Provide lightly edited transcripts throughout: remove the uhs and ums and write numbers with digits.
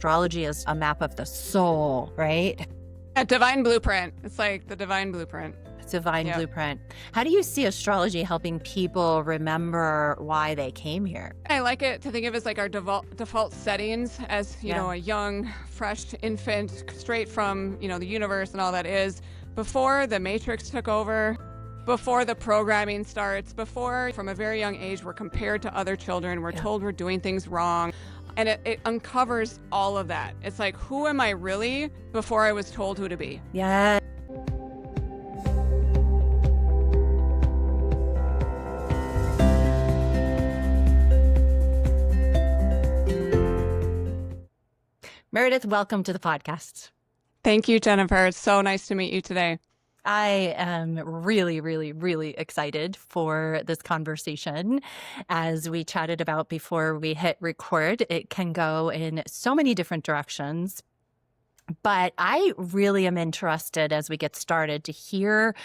astrology is a map of the soul, right? A divine blueprint. It's like the divine blueprint. Divine blueprint. How do you see astrology helping people remember why they came here? I like it to think of it as like our default settings as, you know, a young, fresh infant straight from, the universe and all that is. Before the matrix took over, before the programming starts, before from a very young age we're compared to other children, we're told we're doing things wrong. And it uncovers all of that. It's like, who am I really before I was told who to be? Yeah. Meredith, welcome to the podcast. Thank you, Jennifer. It's so nice to meet you today. I am really, really, really excited for this conversation. As we chatted about before we hit record, it can go in so many different directions. But I really am interested as we get started to hear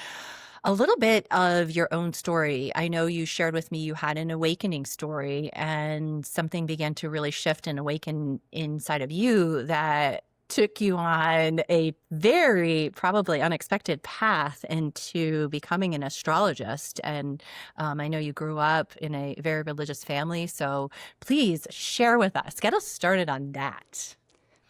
a little bit of your own story. I know you shared with me you had an awakening story and something began to really shift and awaken inside of you that took you on a very probably unexpected path into becoming an astrologist. And I know you grew up in a very religious family. So please share with us. Get us started on that.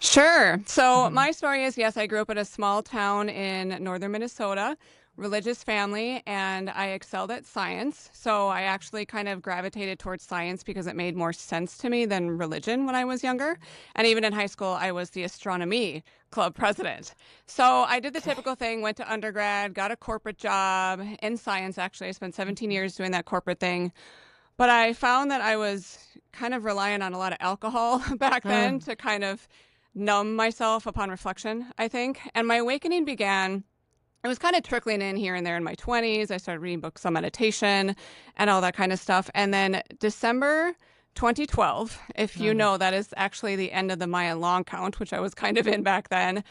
Sure. So my story is, yes, I grew up in a small town in northern Minnesota, religious family, and I excelled at science. So I actually kind of gravitated towards science because it made more sense to me than religion when I was younger. And even in high school, I was the astronomy club president. So I did the typical thing, went to undergrad, got a corporate job in science. Actually, I spent 17 years doing that corporate thing. But I found that I was kind of relying on a lot of alcohol back then to kind of numb myself upon reflection, I think. And my awakening began, it was kind of trickling in here and there in my 20s. I started reading books on meditation and all that kind of stuff. And then December 2012, if you know, that is actually the end of the Mayan long count, which I was kind of in back then.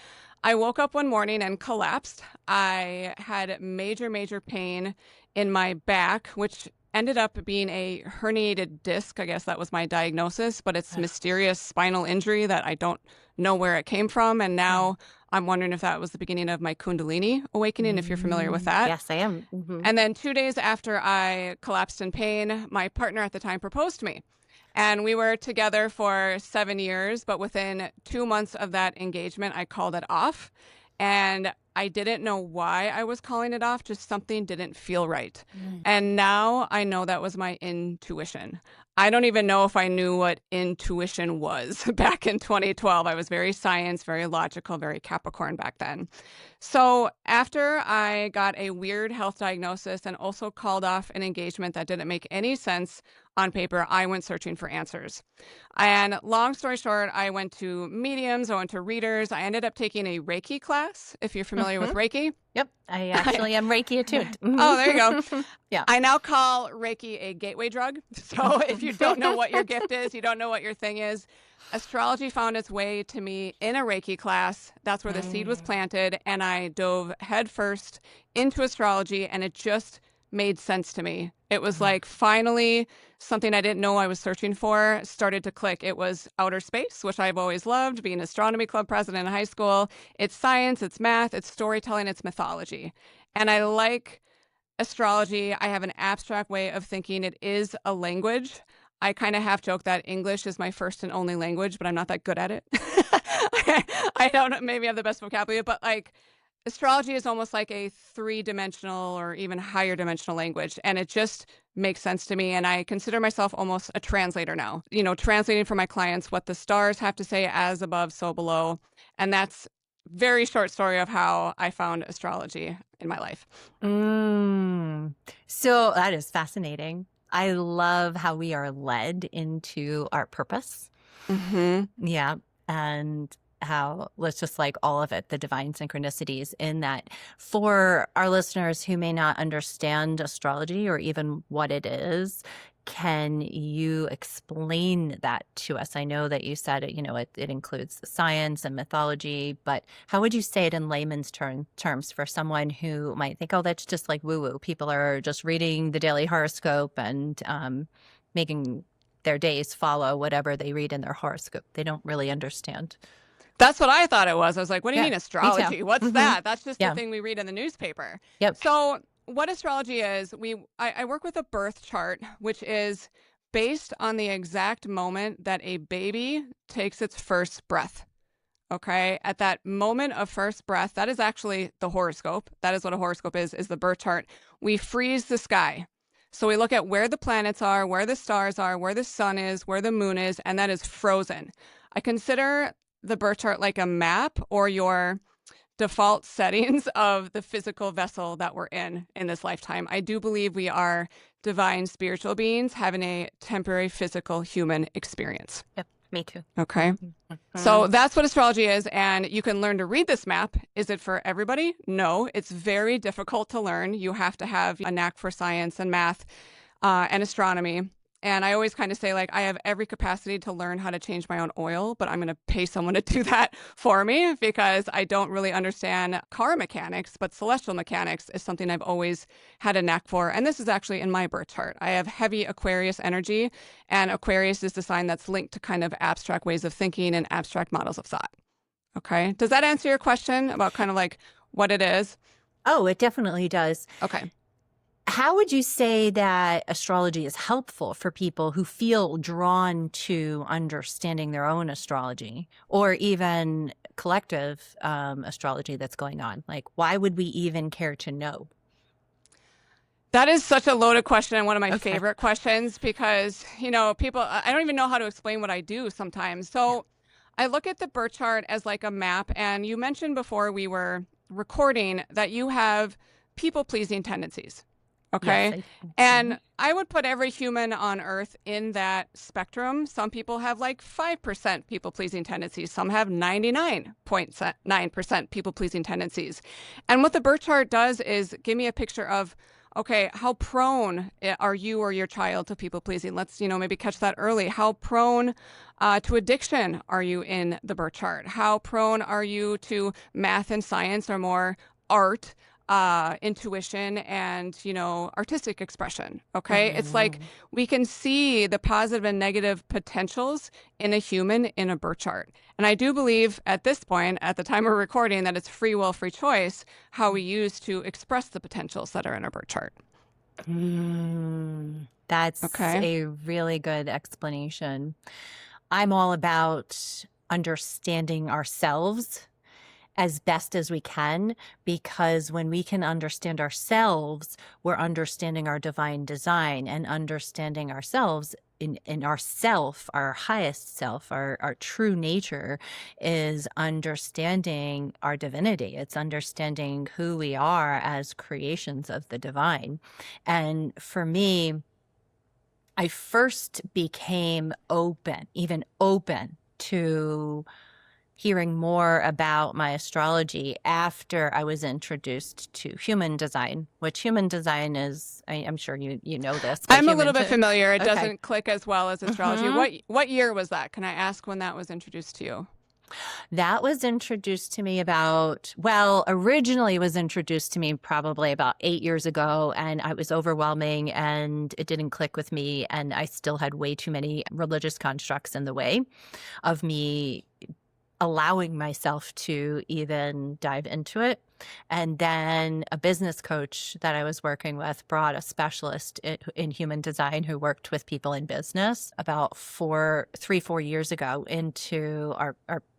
I woke up one morning and collapsed. I had major, major pain in my back, which ended up being a herniated disc. I guess that was my diagnosis, but it's mysterious spinal injury that I don't know where it came from. And now I'm wondering if that was the beginning of my Kundalini awakening, if you're familiar with that. Yes, I am. And then 2 days after I collapsed in pain, my partner at the time proposed to me. And we were together for 7 years, but within 2 months of that engagement, I called it off. And I didn't know why I was calling it off, just something didn't feel right. And now I know that was my intuition. I don't even know if I knew what intuition was back in 2012. I was very science, very logical, very Capricorn back then. So after I got a weird health diagnosis and also called off an engagement that didn't make any sense on paper, I went searching for answers. And long story short, I went to mediums, I went to readers. I ended up taking a Reiki class, if you're familiar with Reiki. Yep. I actually am Reiki attuned. Oh, there you go. Yeah. I now call Reiki a gateway drug. So if you don't know what your gift is, you don't know what your thing is, astrology found its way to me in a Reiki class. That's where the seed was planted. And I dove headfirst into astrology, and it just made sense to me. It was like finally something I didn't know I was searching for started to click. It was outer space, which I've always loved, being astronomy club president in high school. It's science, it's math, it's storytelling, it's mythology. And I like astrology. I have an abstract way of thinking. It is a language. I kind of half joke that English is my first and only language, but I'm not that good at it. I don't maybe have the best vocabulary, but like astrology is almost like a three-dimensional or even higher dimensional language, and it just makes sense to me. And I consider myself almost a translator now, translating for my clients what the stars have to say, as above, so below. And that's very short story of how I found astrology in my life. So that is fascinating. I love how we are led into our purpose. Yeah. And how, let's just like all of it, the divine synchronicities in that. For our listeners who may not understand astrology or even what it is, can you explain that to us? I know that you said it includes science and mythology, but how would you say it in layman's terms for someone who might think, oh, that's just like woo-woo. People are just reading the daily horoscope and making their days follow whatever they read in their horoscope. They don't really understand. That's what I thought it was. I was like, what do you Yeah, mean me too. astrology? What's Hmm. that? That's just the Yeah. thing we read in the newspaper. Yep. So what astrology is, I work with a birth chart, which is based on the exact moment that a baby takes its first breath. Okay. At that moment of first breath, that is actually the horoscope. That is what a horoscope is the birth chart. We freeze the sky. So we look at where the planets are, where the stars are, where the sun is, where the moon is, and that is frozen. I consider the birth chart like a map or your default settings of the physical vessel that we're in this lifetime. I do believe we are divine spiritual beings having a temporary physical human experience. Yep. Me too. Okay. Mhm. So that's what astrology is. And you can learn to read this map. Is it for everybody? No, it's very difficult to learn. You have to have a knack for science and math and astronomy. And I always kind of say, like, I have every capacity to learn how to change my own oil, but I'm going to pay someone to do that for me because I don't really understand car mechanics, but celestial mechanics is something I've always had a knack for. And this is actually in my birth chart. I have heavy Aquarius energy, and Aquarius is the sign that's linked to kind of abstract ways of thinking and abstract models of thought. Okay. Does that answer your question about kind of like what it is? Oh, it definitely does. Okay. How would you say that astrology is helpful for people who feel drawn to understanding their own astrology or even collective astrology that's going on? Like, why would we even care to know? That is such a loaded question and one of my Okay. favorite questions because, people, I don't even know how to explain what I do sometimes. Yeah. So I look at the birth chart as like a map. And you mentioned before we were recording that you have people-pleasing tendencies. Yes. Okay. And I would put every human on earth in that spectrum. Some people have like 5% people pleasing tendencies. Some have 99.9% people pleasing tendencies. And what the birth chart does is give me a picture of, okay, how prone are you or your child to people pleasing? Let's, maybe catch that early. How prone to addiction are you in the birth chart? How prone are you to math and science or more art? Intuition and, artistic expression. Okay. It's like we can see the positive and negative potentials in a human in a birth chart. And I do believe at this point, at the time we're recording, that it's free will, free choice, how we use to express the potentials that are in our birth chart. That's Okay. a really good explanation. I'm all about understanding ourselves as best as we can, because when we can understand ourselves, we're understanding our divine design and understanding ourselves in ourself, our highest self, our true nature is understanding our divinity. It's understanding who we are as creations of the divine. And for me, I first became even open to hearing more about my astrology after I was introduced to human design, which human design is, I'm sure you know this, but I'm a little bit familiar. It Okay. doesn't click as well as astrology. Mhm. What year was that? Can I ask when that was introduced to you? That was introduced to me originally it was introduced to me probably about 8 years ago, and it was overwhelming and it didn't click with me. And I still had way too many religious constructs in the way of me allowing myself to even dive into it. And then a business coach that I was working with brought a specialist in human design who worked with people in business about 4 years ago into our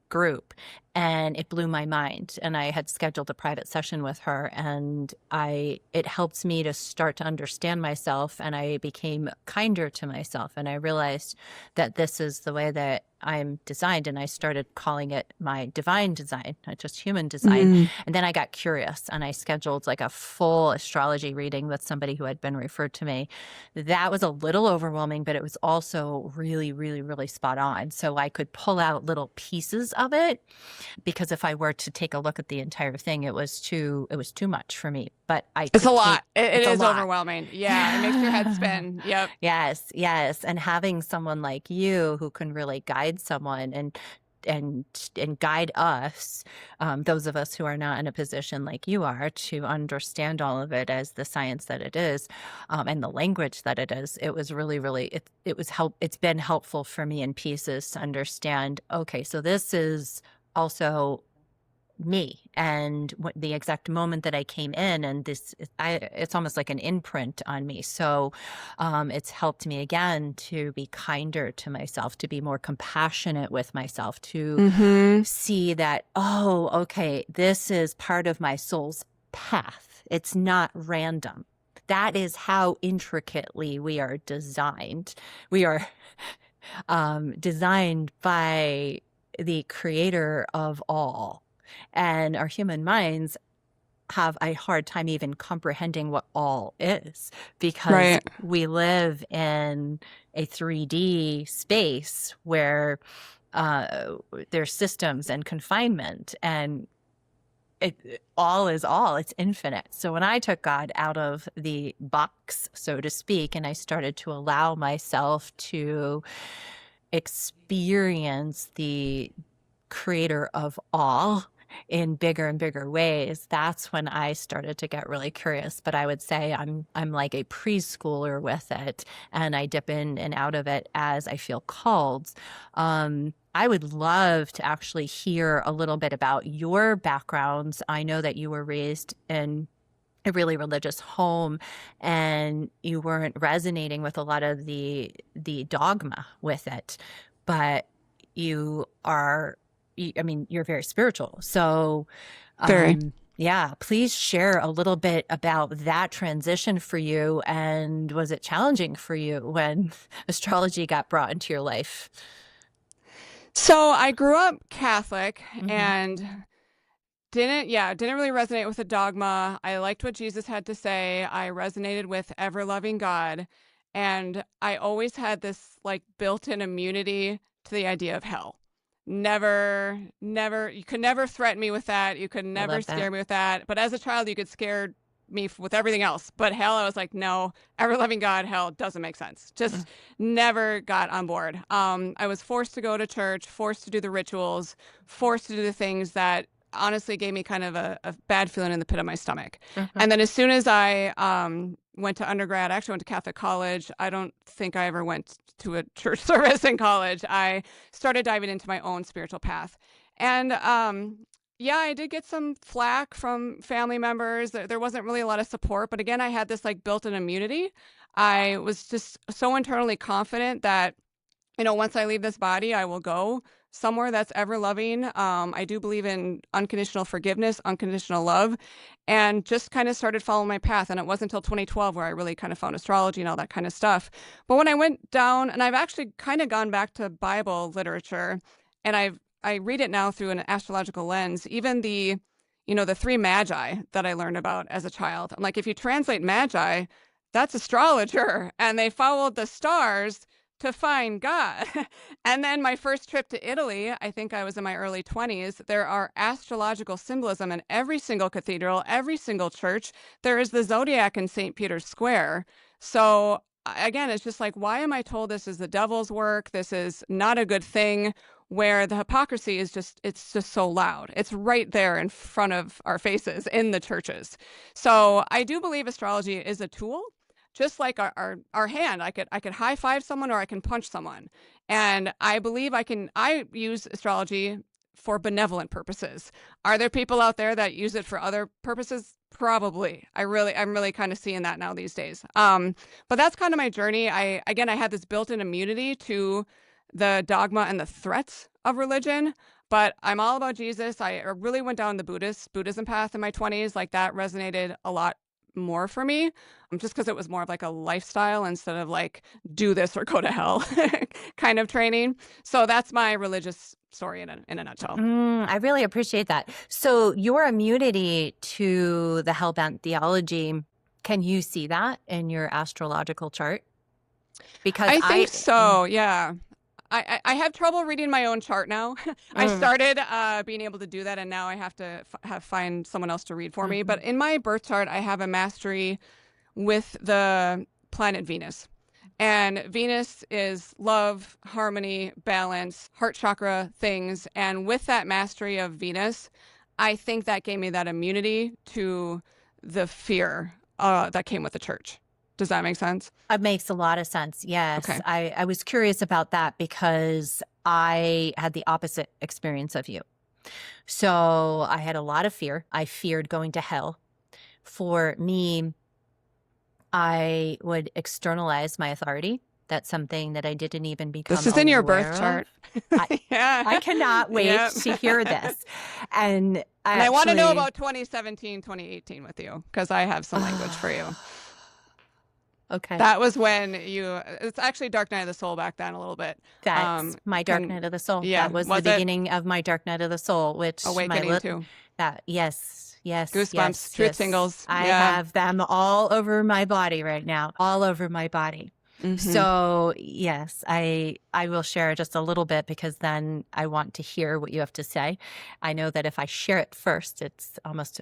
group. And it blew my mind. And I had scheduled a private session with her, and it helped me to start to understand myself, and I became kinder to myself. And I realized that this is the way that I'm designed. And I started calling it my divine design, not just human design. And then I got curious and I scheduled like a full astrology reading with somebody who had been referred to me. That was a little overwhelming, but it was also really, really, really spot on. So I could pull out little pieces of it, because if I were to take a look at the entire thing, it was too much for me. But It's a could lot. It it's a is lot. overwhelming. Yeah, it makes your head spin. Yep. Yes, yes. And having someone like you who can really guide someone and guide us, those of us who are not in a position like you are to understand all of it as the science that it is, and the language that it is. It was really it's been helpful for me in pieces to understand, okay, so this is also me, and the exact moment that I came in, and it's almost like an imprint on me. So it's helped me again to be kinder to myself, to be more compassionate with myself, to Mm-hmm. see that, oh, okay, this is part of my soul's path. It's not random. That is how intricately we are designed. We are designed by the creator of all. And our human minds have a hard time even comprehending what all is, because Right. we live in a 3D space where there's systems and confinement, and all is all. It's infinite. So when I took God out of the box, so to speak, and I started to allow myself to experience the creator of all in bigger and bigger ways, that's when I started to get really curious. But I would say I'm like a preschooler with it, and I dip in and out of it as I feel called. I would love to actually hear a little bit about your backgrounds. I know that you were raised in a really religious home, and you weren't resonating with a lot of the dogma with it, but you are, I mean, you're very spiritual. So, Very. yeah, please share a little bit about that transition for you. And was it challenging for you when astrology got brought into your life? So I grew up Catholic Mm-hmm. and didn't really resonate with the dogma. I liked what Jesus had to say. I resonated with ever-loving God, and I always had this like built-in immunity to the idea of hell. Never, you could never threaten me with that. You could I never love scare that. me with that. But as a child, you could scare me with everything else. But hell, I was like, no, ever-loving God, hell doesn't make sense. Mm. Just never got on board. I was forced to go to church, forced to do the rituals, forced to do the things that honestly gave me kind of a bad feeling in the pit of my stomach. Mhm. And then as soon as I went to undergrad, I actually went to Catholic college. I don't think I ever went to a church service in college. I started diving into my own spiritual path. And yeah, I did get some flack from family members. There wasn't really a lot of support. But again, I had this like built-in immunity. I was just so internally confident that once I leave this body, I will go somewhere that's ever loving. I do believe in unconditional forgiveness, unconditional love, and just kind of started following my path. And it wasn't until 2012 where I really kind of found astrology and all that kind of stuff. But when I went down, and I've actually kind of gone back to Bible literature, and I read it now through an astrological lens. Even the three magi that I learned about as a child. I'm like, if you translate magi, that's astrologer, and they followed the stars to find God. And then my first trip to Italy, I think I was in my early 20s, there are astrological symbolism in every single cathedral, every single church. There is the zodiac in St. Peter's Square. So again, it's just like, why am I told this is the devil's work? This is not a good thing, where the hypocrisy is it's just so loud. It's right there in front of our faces in the churches. So I do believe astrology is a tool, just like our hand. I could high five someone, or I can punch someone. And I believe I use astrology for benevolent purposes. Are there people out there that use it for other purposes? Probably. I'm really kind of seeing that now these days. But that's kind of my journey. I had this built-in immunity to the dogma and the threats of religion. But I'm all about Jesus. I really went down the Buddhism path in my 20s. Like, that resonated a lot more for me, just because it was more of like a lifestyle instead of like do this or go to hell kind of training. So that's my religious story in a nutshell. I really appreciate that. So your immunity to the hellbent theology, can you see that in your astrological chart? Because I think so. Yeah. I have trouble reading my own chart now. I mm, started being able to do that, and now I have to find someone else to read for me. mhm. But in my birth chart, I have a mastery with the planet Venus. And Venus is love, harmony, balance, heart chakra things. And with that mastery of Venus, I think that gave me that immunity to the fear that came with the church. Does that make sense? It makes a lot of sense. Yes. Okay. I was curious about that because I had the opposite experience of you. So I had a lot of fear. I feared going to hell. For me, I would externalize my authority. That's something that I didn't even become This is in your birth aware chart. of. Yeah. I cannot wait Yep. to hear this. And And I want to know actually- about 2017, 2018 with you, because I have some language for you. Okay. That was when it's actually Dark Night of the Soul back then a little bit. That's my Dark and- Night of the Soul. yeah, That was was the it? beginning of my Dark Night of the Soul, which Awakening too. Yes. Goosebumps, yes, truth yes. singles. I Yeah. have them all over my body right now, all over my body. Mhm. So yes, I will share just a little bit because then I want to hear what you have to say. I know that if I share it first, it's almost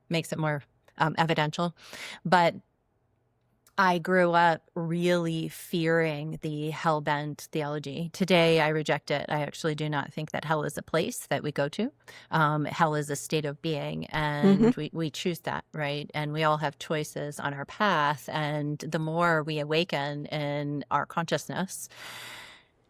makes it more evidential. But I grew up really fearing the hell-bent theology. Today, I reject it. I actually do not think that hell is a place that we go to. Hell is a state of being, and we choose that, right? And we all have choices on our path. And the more we awaken in our consciousness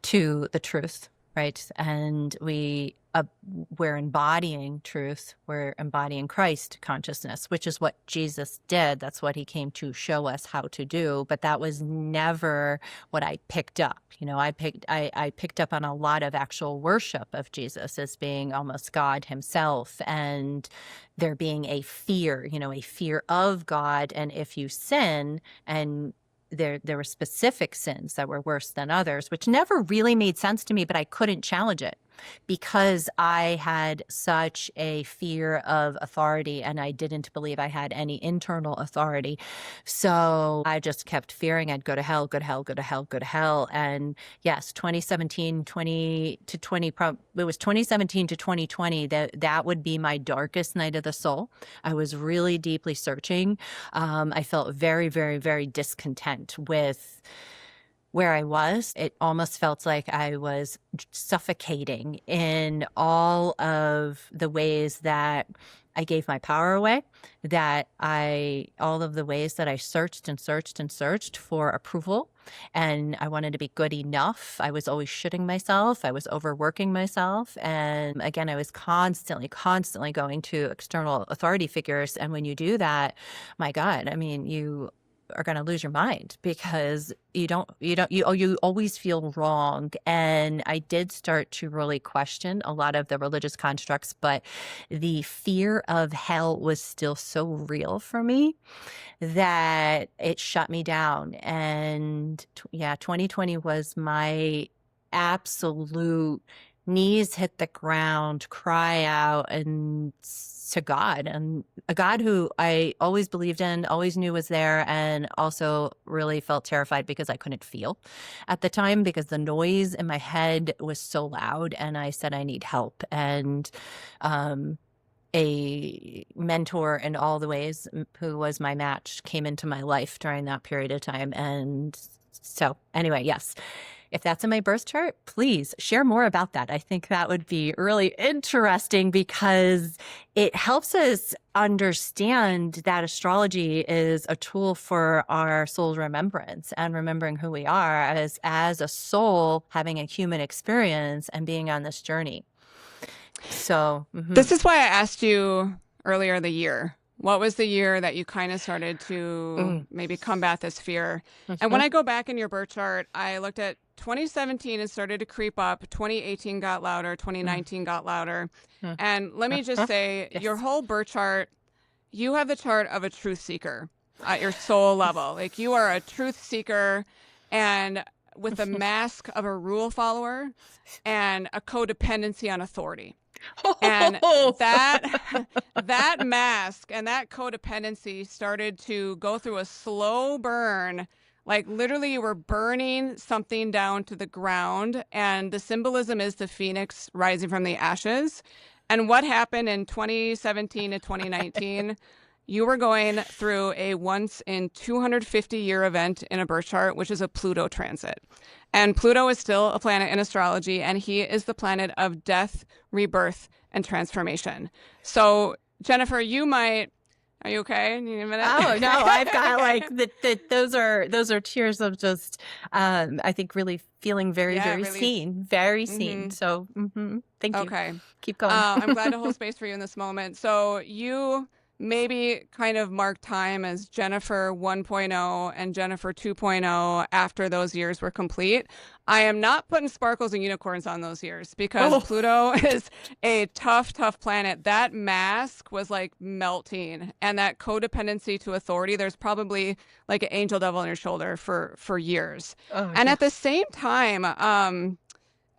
to the truth, right? And we're embodying truth. We're embodying Christ consciousness, which is what Jesus did. That's what he came to show us how to do. But that was never what I picked up. I picked up on a lot of actual worship of Jesus as being almost God himself, and there being a fear, a fear of God. And if you sin, and there were specific sins that were worse than others, which never really made sense to me, but I couldn't challenge it because I had such a fear of authority and I didn't believe I had any internal authority. So I just kept fearing I'd go to hell, go to hell, go to hell, go to hell. And yes, 2017 to 2020, that would be my darkest night of the soul. I was really deeply searching. I felt very, very, very discontent with where I was. It almost felt like I was suffocating in all of the ways that I gave my power away, all of the ways that I searched and searched and searched for approval. And I wanted to be good enough. I was always shitting myself. I was overworking myself. And again, I was constantly going to external authority figures. And when you do that, my God, I mean, you are going to lose your mind because you always feel wrong. And I did start to really question a lot of the religious constructs, but the fear of hell was still so real for me that it shut me down. And 2020 was my absolute knees hit the ground, cry out and to God, and a God who I always believed in, always knew was there, and also really felt terrified because I couldn't feel at the time because the noise in my head was so loud. And I said, I need help. And a mentor in all the ways who was my match came into my life during that period of time. And so anyway, yes. If that's in my birth chart, please share more about that. I think that would be really interesting because it helps us understand that astrology is a tool for our soul remembrance and remembering who we are as a soul having a human experience and being on this journey. So This is why I asked you earlier in the year. What was the year that you kind of started to maybe combat this fear? And when I go back in your birth chart, I looked at 2017 and started to creep up. 2018 got louder. 2019 got louder. And let me just say, your whole birth chart, you have the chart of a truth seeker at your soul level. Like you are a truth seeker and with a mask of a rule follower and a codependency on authority. And that mask and that codependency started to go through a slow burn. Like literally you were burning something down to the ground, and the symbolism is the phoenix rising from the ashes. And what happened in 2017 to 2019, you were going through a once in 250 year event in a birth chart, which is a Pluto transit. And Pluto is still a planet in astrology, and he is the planet of death, rebirth, and transformation. So, Jennifer, are you okay? You need a minute? Oh no, I've got like those are tears of just I think really feeling very, Yeah, very release. seen, very seen. Mm-hmm. So thank you. Okay. Keep going. I'm glad to hold space for you in this moment. So you maybe kind of mark time as Jennifer 1.0 and Jennifer 2.0 after those years were complete. I am not putting sparkles and unicorns on those years because Oh, Pluto is a tough, tough planet. That mask was like melting, and that codependency to authority, there's probably like an angel devil on your shoulder for years. oh And yeah. at the same time,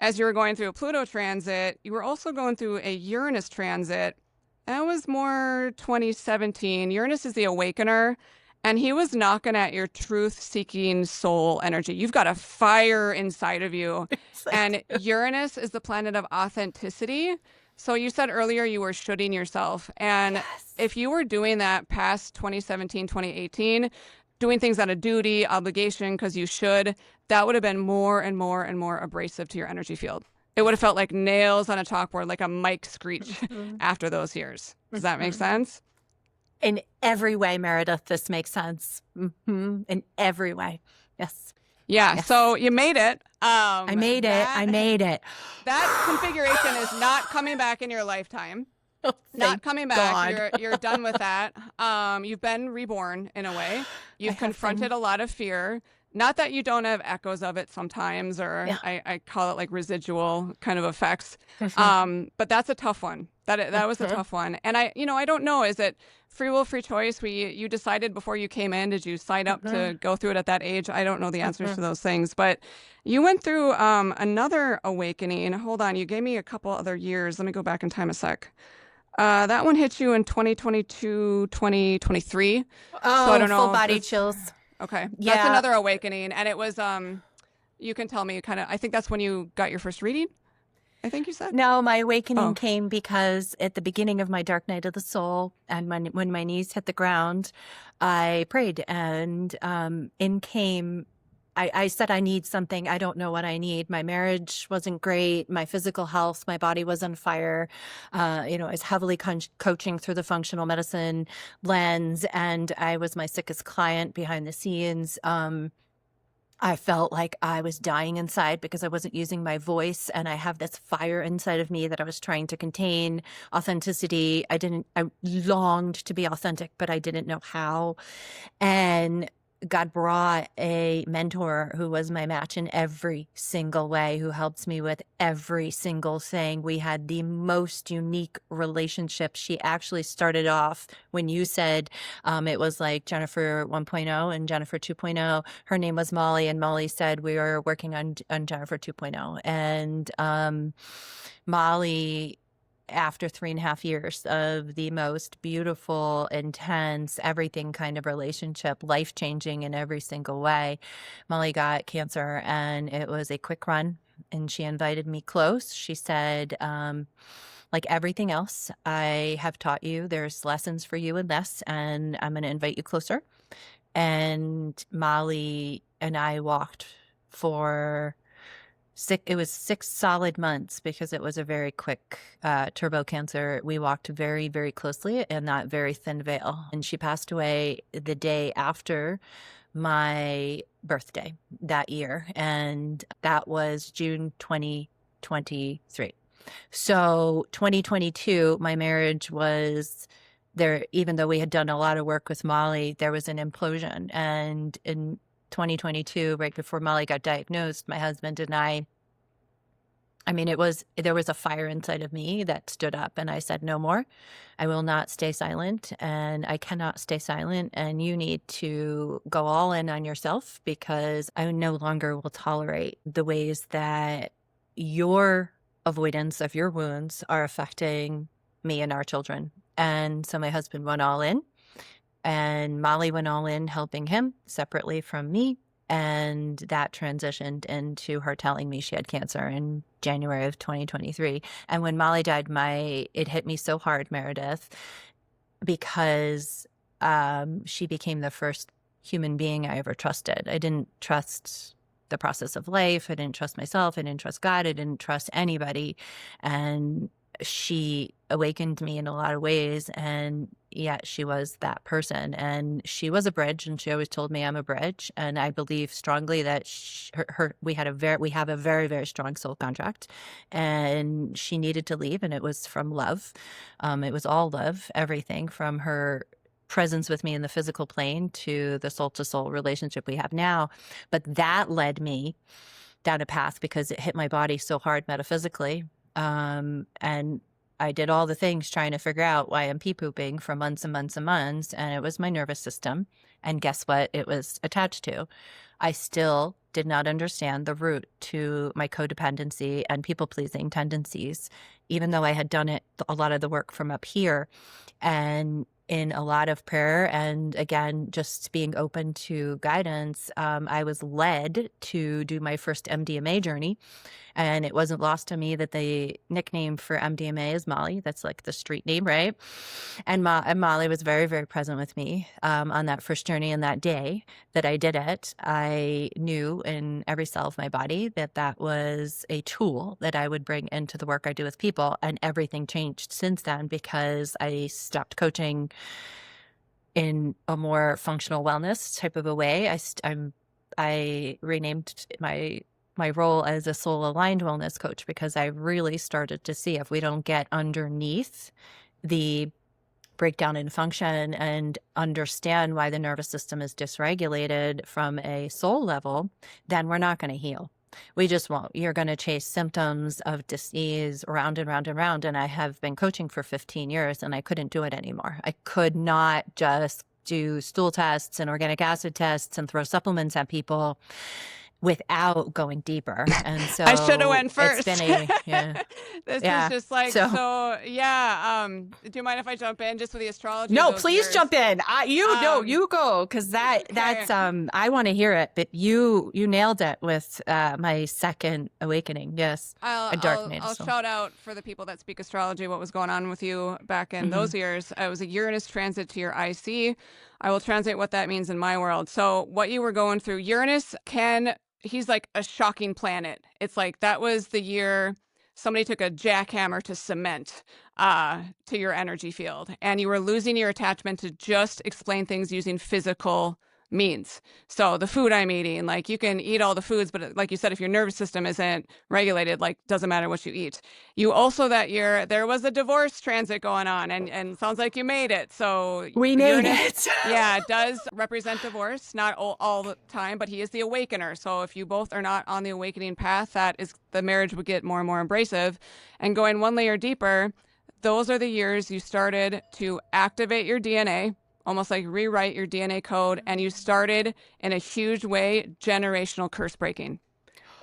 as you were going through a Pluto transit, you were also going through a Uranus transit. That was more 2017. Uranus is the awakener, and he was knocking at your truth-seeking soul energy. You've got a fire inside of you, It's like, and Uranus is the planet of authenticity. So you said earlier you were shooting yourself, and yes. if you were doing that past 2017, 2018, doing things out of duty, obligation, because you should, that would have been more and more and more abrasive to your energy field. It would have felt like nails on a chalkboard, like a mic screech Mhm. after those years. Does that make Mhm. sense? In every way, Meredith, this makes sense. In every way. Yes. Yeah. Yes. So you made it. I made it. I made it. That configuration is not coming back in your lifetime. Oh, Not thank coming back. God. You're done with that. You've been reborn in a way. I You've have confronted been. a lot of fear. Not that you don't have echoes of it sometimes, or Yeah. I call it like residual kind of effects. Mhm. But that's a tough one. That was a Mhm. tough one. And I don't know. Is it free will, free choice? You decided before you came in? Did you sign up to go through it at that age? I don't know the answers to those things. But you went through another awakening. Hold on. You gave me a couple other years. Let me go back in time a sec. That one hit you in 2022, 2023. So I Oh, don't full know. body chills. Okay. That's Yeah. another awakening. And it was, you can tell me kind of, I think that's when you got your first reading, I think you said. No, my awakening Oh, came because at the beginning of my dark night of the soul, and when my knees hit the ground, I prayed, and in came. I said, I need something. I don't know what I need. My marriage wasn't great. My physical health, my body was on fire. I was heavily coaching through the functional medicine lens, and I was my sickest client behind the scenes. I felt like I was dying inside because I wasn't using my voice, and I have this fire inside of me that I was trying to contain. Authenticity. I longed to be authentic, but I didn't know how. And God brought a mentor who was my match in every single way, who helps me with every single thing. We had the most unique relationship. She actually started off when you said it was like Jennifer 1.0 and Jennifer 2.0. Her name was Molly, and Molly said we were working on Jennifer 2.0. And Molly, after 3.5 years of the most beautiful, intense, everything kind of relationship, life-changing in every single way, Molly got cancer, and it was a quick run. And she invited me close. She said, like everything else I have taught you, there's lessons for you in this, and I'm going to invite you closer. And Molly and I walked for it was 6 solid months because it was a very quick turbo cancer. We walked very, very closely in that very thin veil. And she passed away the day after my birthday that year. And that was June 2023. So 2022, my marriage was there, even though we had done a lot of work with Molly, there was an implosion. And in 2022, right before Molly got diagnosed, my husband and I mean, there was a fire inside of me that stood up, and I said, no more. I will not stay silent, and I cannot stay silent. And you need to go all in on yourself, because I no longer will tolerate the ways that your avoidance of your wounds are affecting me and our children. And so my husband went all in, and Molly went all in helping him separately from me. And that transitioned into her telling me she had cancer in January of 2023. And when Molly died, it hit me so hard, Meredith, because she became the first human being I ever trusted. I didn't trust the process of life. I didn't trust myself. I didn't trust God. I didn't trust anybody. And she awakened me in a lot of ways. And yet she was that person. And she was a bridge. And she always told me I'm a bridge. And I believe strongly that we have a very, very strong soul contract. And she needed to leave. And it was from love. It was all love, everything from her presence with me in the physical plane to the soul to soul relationship we have now. But that led me down a path because it hit my body so hard metaphysically. And I did all the things trying to figure out why I'm pee pooping for months and months and months. And it was my nervous system. And guess what it was attached to? I still did not understand the root to my codependency and people pleasing tendencies, even though I had done a lot of the work from up here. And in a lot of prayer and again, just being open to guidance, I was led to do my first MDMA journey. And it wasn't lost to me that the nickname for MDMA is Molly. That's like the street name, right? And Molly was very, very present with me on that first journey. And that day that I did it, I knew in every cell of my body that that was a tool that I would bring into the work I do with people. And everything changed since then because I stopped coaching in a more functional wellness type of a way. I renamed my role as a soul aligned wellness coach because I really started to see if we don't get underneath the breakdown in function and understand why the nervous system is dysregulated from a soul level, then we're not going to heal. We just won't. You're going to chase symptoms of disease round and round and round. And I have been coaching for 15 years and I couldn't do it anymore. I could not just do stool tests and organic acid tests and throw supplements at people without going deeper. And so I should have went first. It's been This is just like, so yeah. Do you mind if I jump in just with the astrology? No, please jump in. You go. Cause that's, I want to hear it, but you nailed it with, my second awakening. Yes. I'll shout out for the people that speak astrology, what was going on with you back in those years. It was a Uranus transit to your IC. I will translate what that means in my world. So what you were going through, Uranus he's like a shocking planet. It's like that was the year somebody took a jackhammer to cement to your energy field, and you were losing your attachment to just explain things using physical means. So the food I'm eating, like you can eat all the foods, but like you said, if your nervous system isn't regulated, like doesn't matter what you eat. You also that year, there was a divorce transit going on and sounds like you made it. So we made it. Yeah, it does represent divorce, not all the time, but he is the awakener. So if you both are not on the awakening path, that is the marriage would get more and more abrasive. And going one layer deeper, those are the years you started to activate your DNA, almost like rewrite your DNA code, and you started in a huge way generational curse breaking.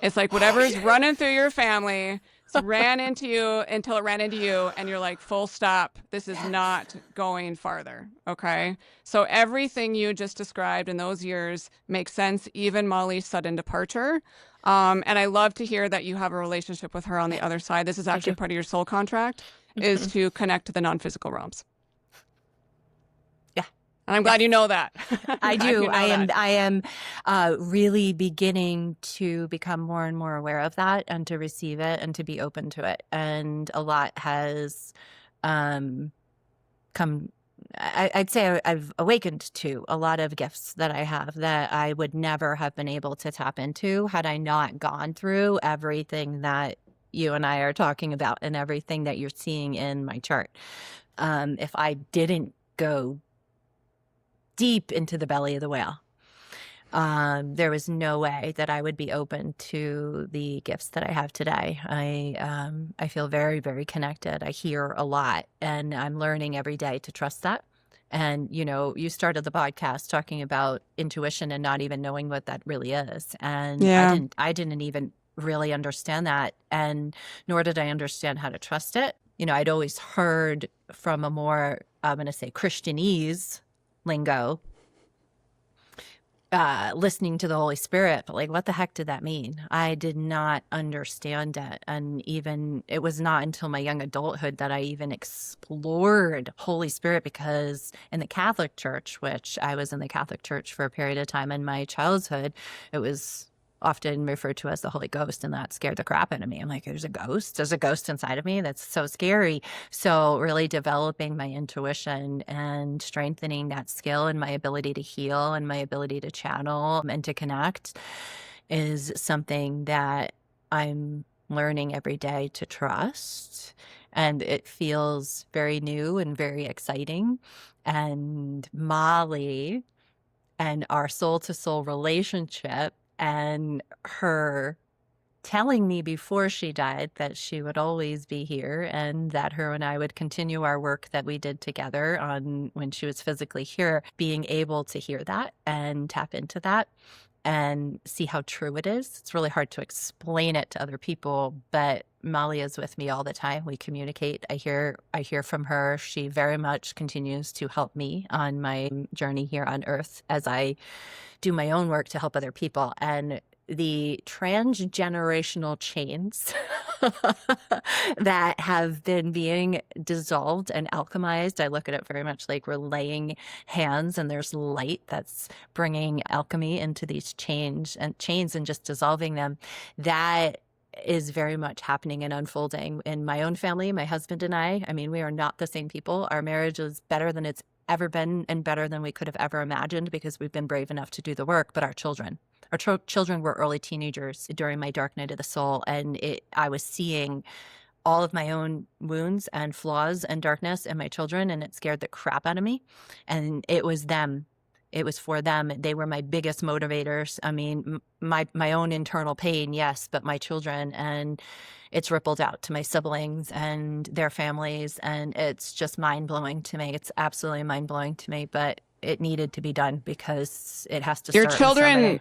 It's like whatever is running through your family ran into you until it ran into you, and you're like, full stop, this is not going farther, okay? So everything you just described in those years makes sense, even Molly's sudden departure. And I love to hear that you have a relationship with her on the other side. This is actually part of your soul contract, is to connect to the non-physical realms. And I'm glad you know that. I do. I am really beginning to become more and more aware of that and to receive it and to be open to it. And a lot has come. I'd say I've awakened to a lot of gifts that I have that I would never have been able to tap into had I not gone through everything that you and I are talking about and everything that you're seeing in my chart. If I didn't go deep into the belly of the whale, there was no way that I would be open to the gifts that I have today. I feel very, very connected. I hear a lot, and I'm learning every day to trust that. And, you started the podcast talking about intuition and not even knowing what that really is. And I didn't even really understand that. And nor did I understand how to trust it. I'd always heard from a more, I'm going to say Christianese lingo, listening to the Holy Spirit, but like, what the heck did that mean? I did not understand it. And even it was not until my young adulthood that I even explored Holy Spirit, because in the Catholic Church, which I was in the Catholic Church for a period of time in my childhood, it was often referred to as the Holy Ghost, and that scared the crap out of me. I'm like, there's a ghost? There's a ghost inside of me? That's so scary. So really developing my intuition and strengthening that skill and my ability to heal and my ability to channel and to connect is something that I'm learning every day to trust. And it feels very new and very exciting. And Molly and our soul-to-soul relationship and her telling me before she died that she would always be here and that her and I would continue our work that we did together on when she was physically here, being able to hear that and tap into that and see how true it is. It's really hard to explain it to other people, but Molly is with me all the time. We communicate. I hear from her. She very much continues to help me on my journey here on Earth as I do my own work to help other people. And the transgenerational chains that have been being dissolved and alchemized, I look at it very much like we're laying hands and there's light that's bringing alchemy into these chains and just dissolving them. That is very much happening and unfolding in my own family, my husband and I. I mean, we are not the same people. Our marriage is better than it's ever been and better than we could have ever imagined because we've been brave enough to do the work. But our children were early teenagers during my dark night of the soul. And I was seeing all of my own wounds and flaws and darkness in my children, and it scared the crap out of me. And it was them. It was for them. They were my biggest motivators. I mean, my own internal pain, yes, but my children, and it's rippled out to my siblings and their families, and it's just mind-blowing to me. It's absolutely mind-blowing to me, but it needed to be done because it has to Your start with children somebody.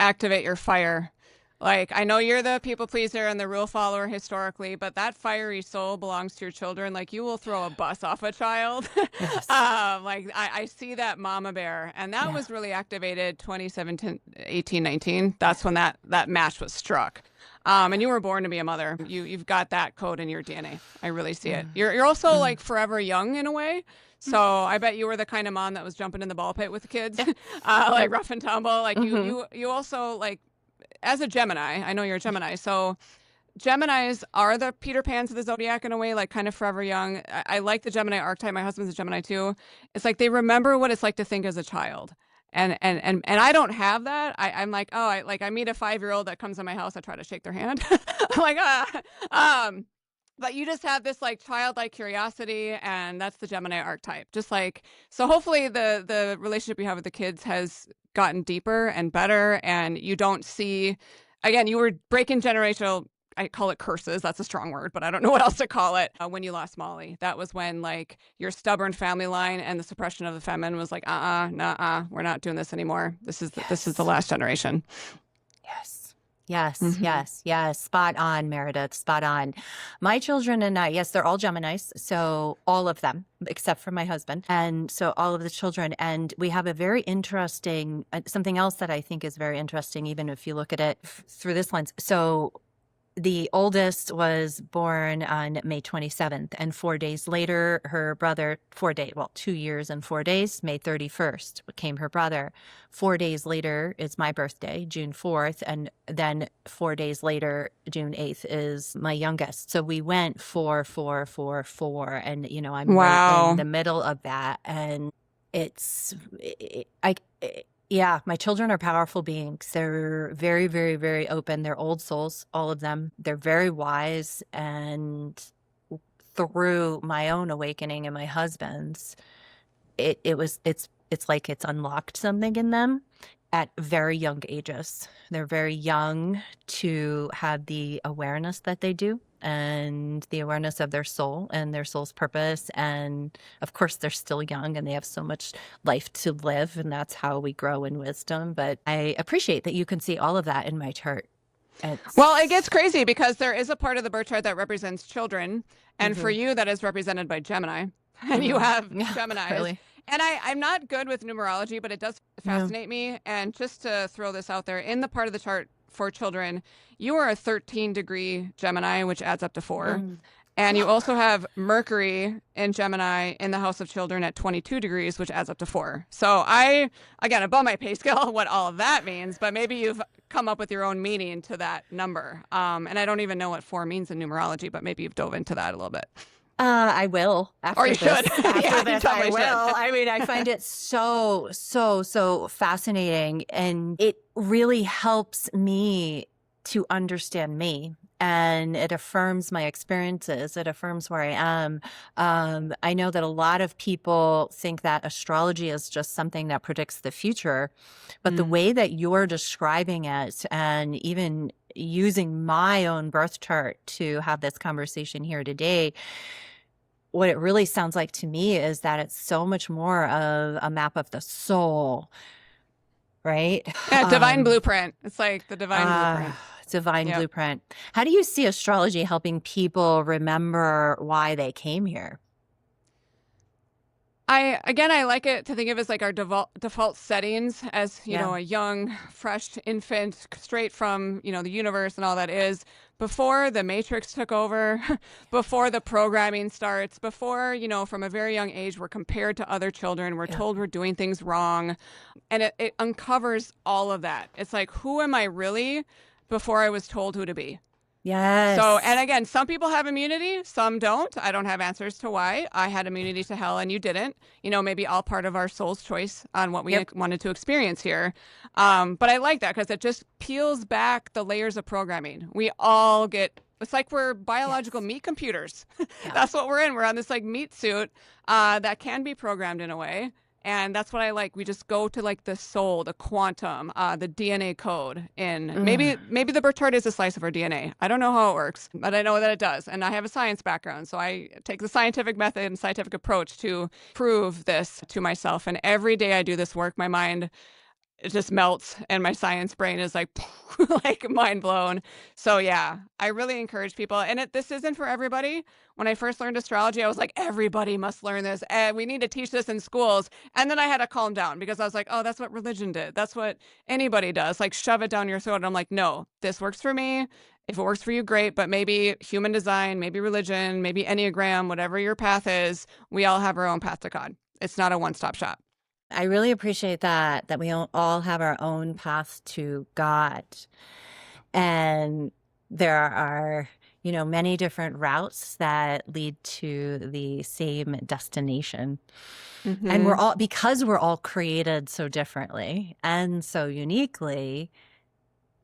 activate your fire. Like, I know you're the people pleaser and the rule follower historically, but that fiery soul belongs to your children. Like, you will throw a bus off a child. Yes. Like, I see that mama bear. And that Yeah. was really activated 2017, 18, 19. That's when that match was struck. And you were born to be a mother. You've got that code in your DNA. I really see it. You're also like forever young in a way. So I bet you were the kind of mom that was jumping in the ball pit with the kids, like rough and tumble. Like you also, like, as a Gemini, I know you're a Gemini, so Geminis are the Peter Pans of the zodiac in a way, like kind of forever young. I like the Gemini archetype. My husband's a Gemini too. It's like they remember what it's like to think as a child. And I don't have that. I'm like, oh, I meet a 5-year-old that comes in my house. I try to shake their hand. I'm like, but you just have this like childlike curiosity, and that's the Gemini archetype. Just like, so hopefully the relationship you have with the kids has gotten deeper and better, and you don't see, again, you were breaking generational, I call it curses. That's a strong word, but I don't know what else to call it. When you lost Molly, that was when like your stubborn family line and the suppression of the feminine was like, nah, we're not doing this anymore. This is the last generation. Yes. Yes. Spot on, Meredith. Spot on. My children and I, yes, they're all Geminis. So all of them, except for my husband. And so all of the children. And we have a very interesting, something else that I think is very interesting, even if you look at it through this lens. So the oldest was born on May 27th, and 4 days later, her brother, 2 years and 4 days, May 31st, came her brother. 4 days later is my birthday, June 4th, and then 4 days later, June 8th, is my youngest. So we went 4, 4, 4, 4, and, I'm right in the middle of that, and yeah, my children are powerful beings. They're very, very, very open. They're old souls, all of them. They're very wise. And through my own awakening and my husband's, it's like it's unlocked something in them at very young ages. They're very young to have the awareness that they do, and the awareness of their soul and their soul's purpose. And of course, they're still young and they have so much life to live, and that's how we grow in wisdom. But I appreciate that you can see all of that in my chart. Well, it gets crazy because there is a part of the birth chart that represents children, and for you, that is represented by Gemini, and you have Geminis. Really? And I'm not good with numerology, but it does Yeah. fascinate me. And just to throw this out there, in the part of the chart for children, you are a 13-degree Gemini, which adds up to 4. Mm. And you also have Mercury in Gemini in the house of children at 22 degrees, which adds up to 4. So again, above my pay scale, what all of that means, but maybe you've come up with your own meaning to that number. And I don't even know what 4 means in numerology, but maybe you've dove into that a little bit. I will Or after you this. should. After Yeah, you this, I totally should. will. I mean, I find it so fascinating, and it really helps me to understand me. And it affirms my experiences. It affirms where I am. I know that a lot of people think that astrology is just something that predicts the future, but the way that you're describing it, and even using my own birth chart to have this conversation here today, what it really sounds like to me is that it's so much more of a map of the soul, right? Yeah, divine blueprint. It's like the divine blueprint. Divine Yep. blueprint. How do you see astrology helping people remember why they came here? I like it to think of as like our default settings as, Yeah. a young, fresh infant straight from, the universe and all that is before the matrix took over, before the programming starts, before, from a very young age, we're compared to other children. We're Yeah. told we're doing things wrong. And it uncovers all of that. It's like, who am I really before I was told who to be? Yes. So, and again, some people have immunity, some don't. I don't have answers to why. I had immunity to hell and you didn't. Maybe all part of our soul's choice on what we wanted to experience here. But I like that because it just peels back the layers of programming. We all it's like we're biological meat computers. Yeah. That's what we're in. We're on this like meat suit that can be programmed in a way. And that's what I like. We just go to like the soul, the quantum, the DNA code. And maybe the birth chart is a slice of our DNA. I don't know how it works, but I know that it does. And I have a science background. So I take the scientific method and scientific approach to prove this to myself. And every day I do this work, my mind, it just melts and my science brain is like like mind blown. So yeah, I really encourage people, and this isn't for everybody. When I first learned astrology, I was like, everybody must learn this and we need to teach this in schools. And then I had to calm down because I was like, oh, that's what religion did. That's what anybody does, like shove it down your throat. And I'm like, no, this works for me. If it works for you, great. But maybe human design, maybe religion, maybe Enneagram, whatever your path is, we all have our own path to God. It's not a one-stop shop. I really appreciate that we all have our own path to God. And there are, many different routes that lead to the same destination. And because we're all created so differently and so uniquely,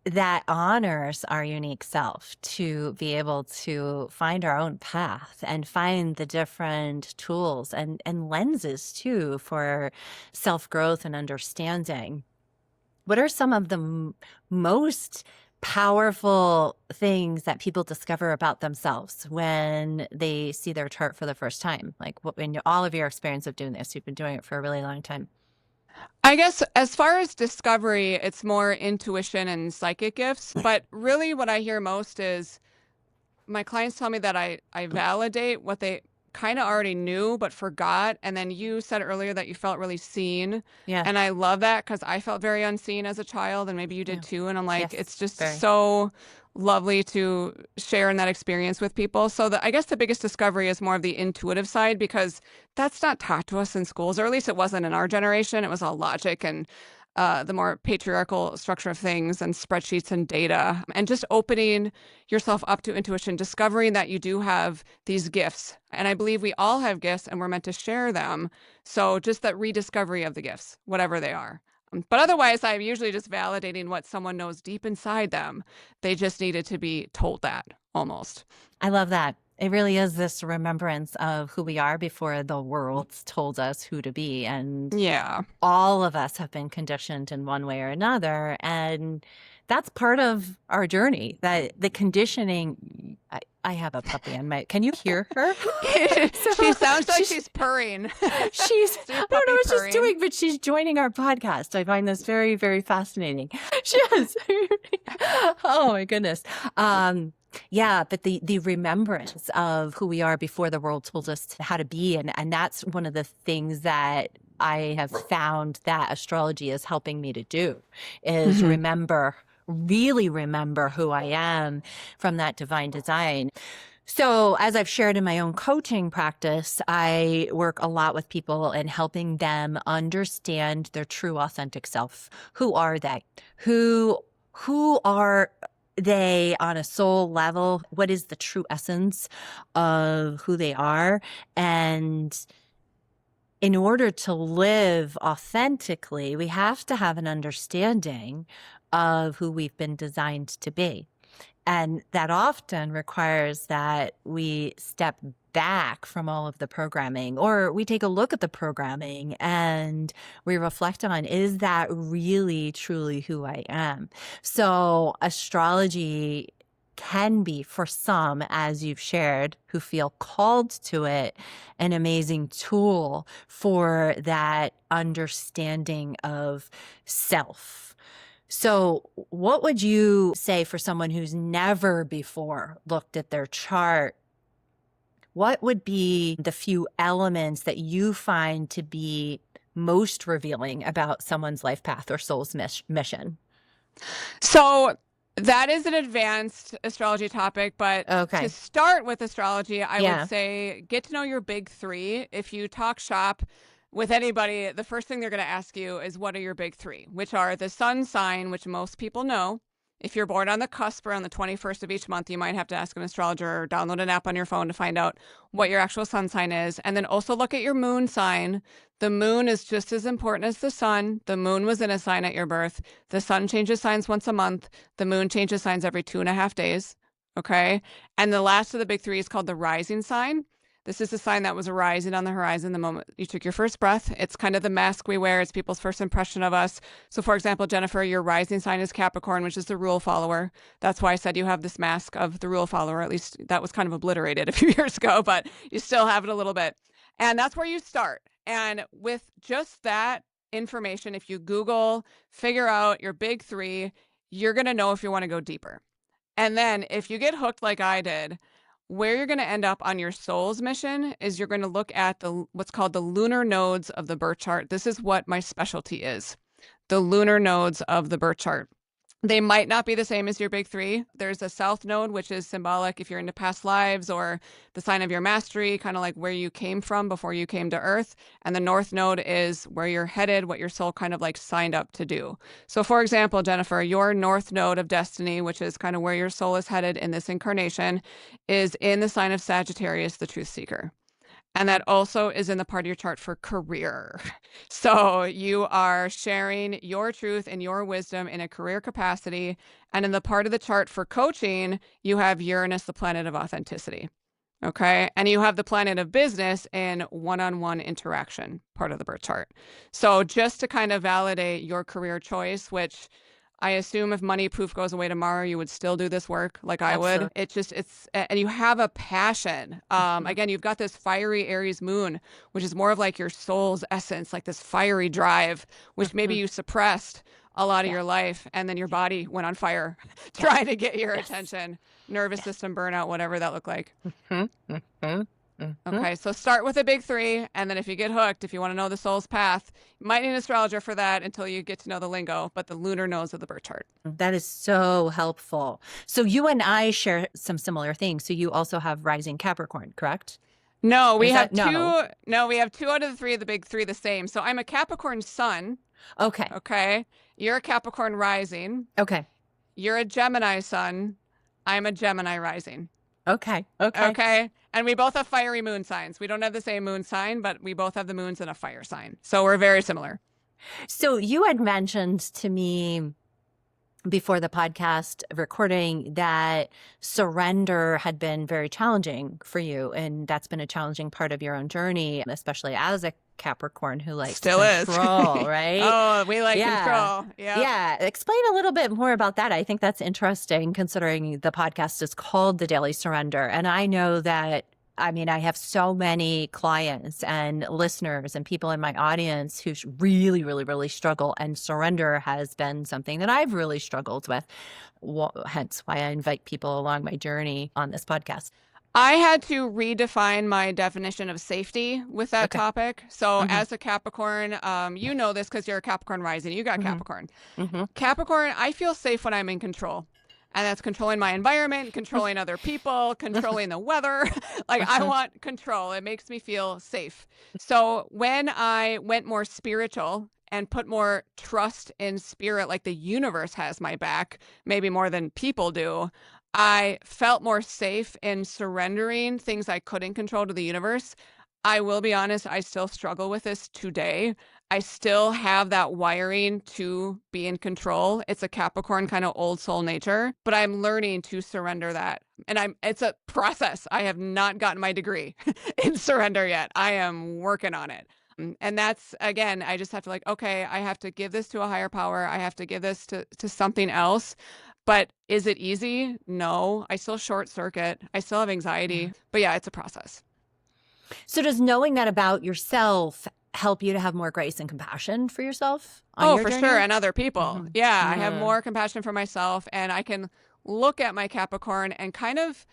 that honors our unique self to be able to find our own path and find the different tools and lenses too for self-growth and understanding. What are some of the most powerful things that people discover about themselves when they see their chart for the first time? Like in all of your experience of doing this, you've been doing it for a really long time. I guess as far as discovery, it's more intuition and psychic gifts. But really what I hear most is my clients tell me that I validate what they kind of already knew but forgot. And then you said earlier that you felt really seen. Yeah. And I love that because I felt very unseen as a child, and maybe you did too. And I'm like, Yes, it's just very. so lovely to share in that experience with people. So I guess the biggest discovery is more of the intuitive side, because that's not taught to us in schools, or at least it wasn't in our generation. It was all logic and the more patriarchal structure of things and spreadsheets and data, and just opening yourself up to intuition, discovering that you do have these gifts. And I believe we all have gifts and we're meant to share them. So just that rediscovery of the gifts, whatever they are. But otherwise, I'm usually just validating what someone knows deep inside them. They just needed to be told that, almost. I love that. It really is this remembrance of who we are before the world told us who to be. And yeah, all of us have been conditioned in one way or another. And that's part of our journey, that the conditioning. I have a puppy on my, can you hear her? She sounds like she's purring. I don't know what she's doing, but she's joining our podcast. I find this very, very fascinating. She is. Oh my goodness. Yeah, but the remembrance of who we are before the world told us how to be. And that's one of the things that I have found that astrology is helping me to do, is Mhm. really remember who I am from that divine design. So, as I've shared in my own coaching practice, I work a lot with people and helping them understand their true authentic self. Who are they? Who are they on a soul level? What is the true essence of who they are? And in order to live authentically, we have to have an understanding of who we've been designed to be. And that often requires that we step back from all of the programming, or we take a look at the programming and we reflect on, is that really truly who I am? So astrology can be, for some, as you've shared, who feel called to it, an amazing tool for that understanding of self. So, what would you say for someone who's never before looked at their chart? What would be the few elements that you find to be most revealing about someone's life path or soul's mission? So that is an advanced astrology topic, but to Okay. start with astrology, I would Yeah. say get to know your big three. If you talk shop with anybody, the first thing they're going to ask you is, what are your big three? Which are the sun sign, which most people know. If you're born on the cusp or on the 21st of each month, you might have to ask an astrologer or download an app on your phone to find out what your actual sun sign is. And then also look at your moon sign. The moon is just as important as the sun. The moon was in a sign at your birth. The sun changes signs once a month. The moon changes signs every 2.5 days. Okay. And the last of the big three is called the rising sign. This is a sign that was arising on the horizon the moment you took your first breath. It's kind of the mask we wear. It's people's first impression of us. So, for example, Jennifer, your rising sign is Capricorn, which is the rule follower. That's why I said you have this mask of the rule follower. At least that was kind of obliterated a few years ago, but you still have it a little bit. And that's where you start. And with just that information, if you Google, figure out your big three, you're going to know if you want to go deeper. And then if you get hooked like I did, where you're going to end up on your soul's mission is you're going to look at what's called the lunar nodes of the birth chart. This is what my specialty is, the lunar nodes of the birth chart. They might not be the same as your big three. There's a south node, which is symbolic if you're into past lives or the sign of your mastery, kind of like where you came from before you came to Earth. And the north node is where you're headed, what your soul kind of like signed up to do. So, for example, Jennifer, your north node of destiny, which is kind of where your soul is headed in this incarnation, is in the sign of Sagittarius, the truth seeker. And that also is in the part of your chart for career. So you are sharing your truth and your wisdom in a career capacity. And in the part of the chart for coaching, you have Uranus, the planet of authenticity. Okay. And you have the planet of business in one-on-one interaction, part of the birth chart. So just to kind of validate your career choice, which I assume if money poof goes away tomorrow, you would still do this work like I would. Absolutely. And you have a passion. Mhm. Again, you've got this fiery Aries moon, which is more of like your soul's essence, like this fiery drive, which maybe Mhm. you suppressed a lot of Yeah. your life. And then your body went on fire Yeah. trying to get your Yes. attention, nervous Yes. system burnout, whatever that looked like. Mhm. Mhm. Mhm. Okay, so start with a big three, and then if you get hooked, if you want to know the soul's path, you might need an astrologer for that until you get to know the lingo, but the lunar nodes of the birth chart. That is so helpful. So you and I share some similar things. So you also have rising Capricorn, correct? No, we Is have that no? two. No, we have two out of the three of the big three the same. So I'm a Capricorn sun. Okay. Okay, you're a Capricorn rising. Okay. You're a Gemini sun. I'm a Gemini rising. Okay. Okay. Okay, and we both have fiery moon signs. We don't have the same moon sign, but we both have the moons in a fire sign. So we're very similar. So you had mentioned to me before the podcast recording that surrender had been very challenging for you. And that's been a challenging part of your own journey, especially as a Capricorn who likes Still is. control, right? Oh, we like Yeah. control. Yeah. Yeah. Explain a little bit more about that. I think that's interesting considering the podcast is called The Daily Surrender. And I know that, I mean, I have so many clients and listeners and people in my audience who really, really, really struggle. And surrender has been something that I've really struggled with. Hence why I invite people along my journey on this podcast. I had to redefine my definition of safety with that Okay. topic. So Mm-hmm. as a Capricorn, you know this because you're a Capricorn rising. You got Mm-hmm. Capricorn. Mm-hmm. Capricorn, I feel safe when I'm in control. And that's controlling my environment, controlling other people, controlling the weather. Like, I want control. It makes me feel safe. So when I went more spiritual and put more trust in spirit, like the universe has my back, maybe more than people do, I felt more safe in surrendering things I couldn't control to the universe. I will be honest, I still struggle with this today. I still have that wiring to be in control. It's a Capricorn kind of old soul nature, but I'm learning to surrender that. And it's a process. I have not gotten my degree in surrender yet. I am working on it. And that's, again, I just have to, like, okay, I have to give this to a higher power. I have to give this to something else. But is it easy? No. I still short circuit. I still have anxiety. But yeah, it's a process. So does knowing that about yourself help you to have more grace and compassion for yourself on Oh, your for sure. journey? And other people. Mm-hmm. Yeah, I have Mm. more compassion for myself, and I can look at my Capricorn and kind of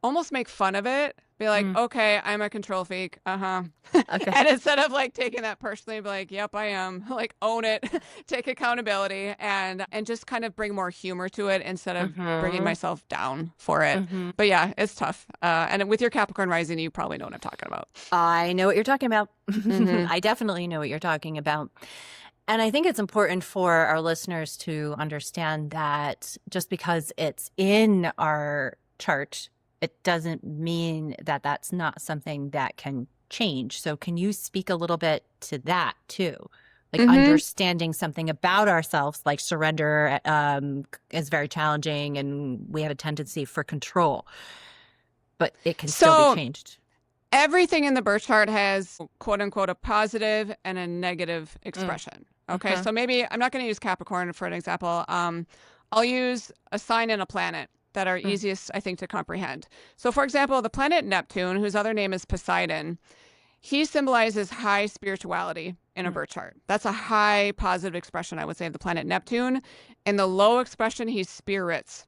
almost make fun of it. Be like, Mm. okay, I'm a control freak. Okay. And instead of like taking that personally, be like, yep, I am. Like, own it, take accountability, and just kind of bring more humor to it instead of bringing Mm-hmm. myself down for it. Mm-hmm. But yeah, it's tough. And with your Capricorn rising, you probably know what I'm talking about. I know what you're talking about. Hmm. I definitely know what you're talking about. And I think it's important for our listeners to understand that just because it's in our chart, it doesn't mean that that's not something that can change. So can you speak a little bit to that too? Like Hmm. understanding something about ourselves, like surrender, is very challenging, and we have a tendency for control, but it can still be So changed. everything in the birth chart has quote unquote a positive and a negative Mm. expression. Okay, Mm-hmm. so maybe I'm not going to use Capricorn for an example. I'll use a sign and a planet that are Mm. easiest, I think, to comprehend. So, for example, the planet Neptune, whose other name is Poseidon, he symbolizes high spirituality in a Mm. birth chart. That's a high positive expression, I would say, of the planet Neptune. In the low expression, he's spirits,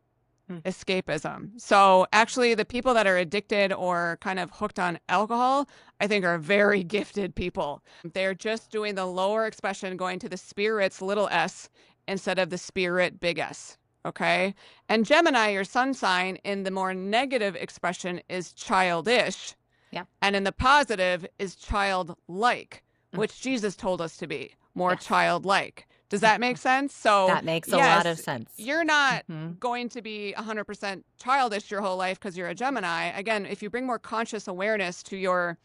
Mm. escapism. So actually, the people that are addicted or kind of hooked on alcohol, I think, are very gifted people. They're just doing the lower expression, going to the spirits little s instead of the spirit big S. Okay. And Gemini, your sun sign, in the more negative expression is childish. Yeah. And in the positive is childlike, Mm. which Jesus told us to be more Yes. childlike. Does that make sense? So, That makes a lot of yes, sense. you're not Mm-hmm. going to be 100% childish your whole life because you're a Gemini. Again, if you bring more conscious awareness to your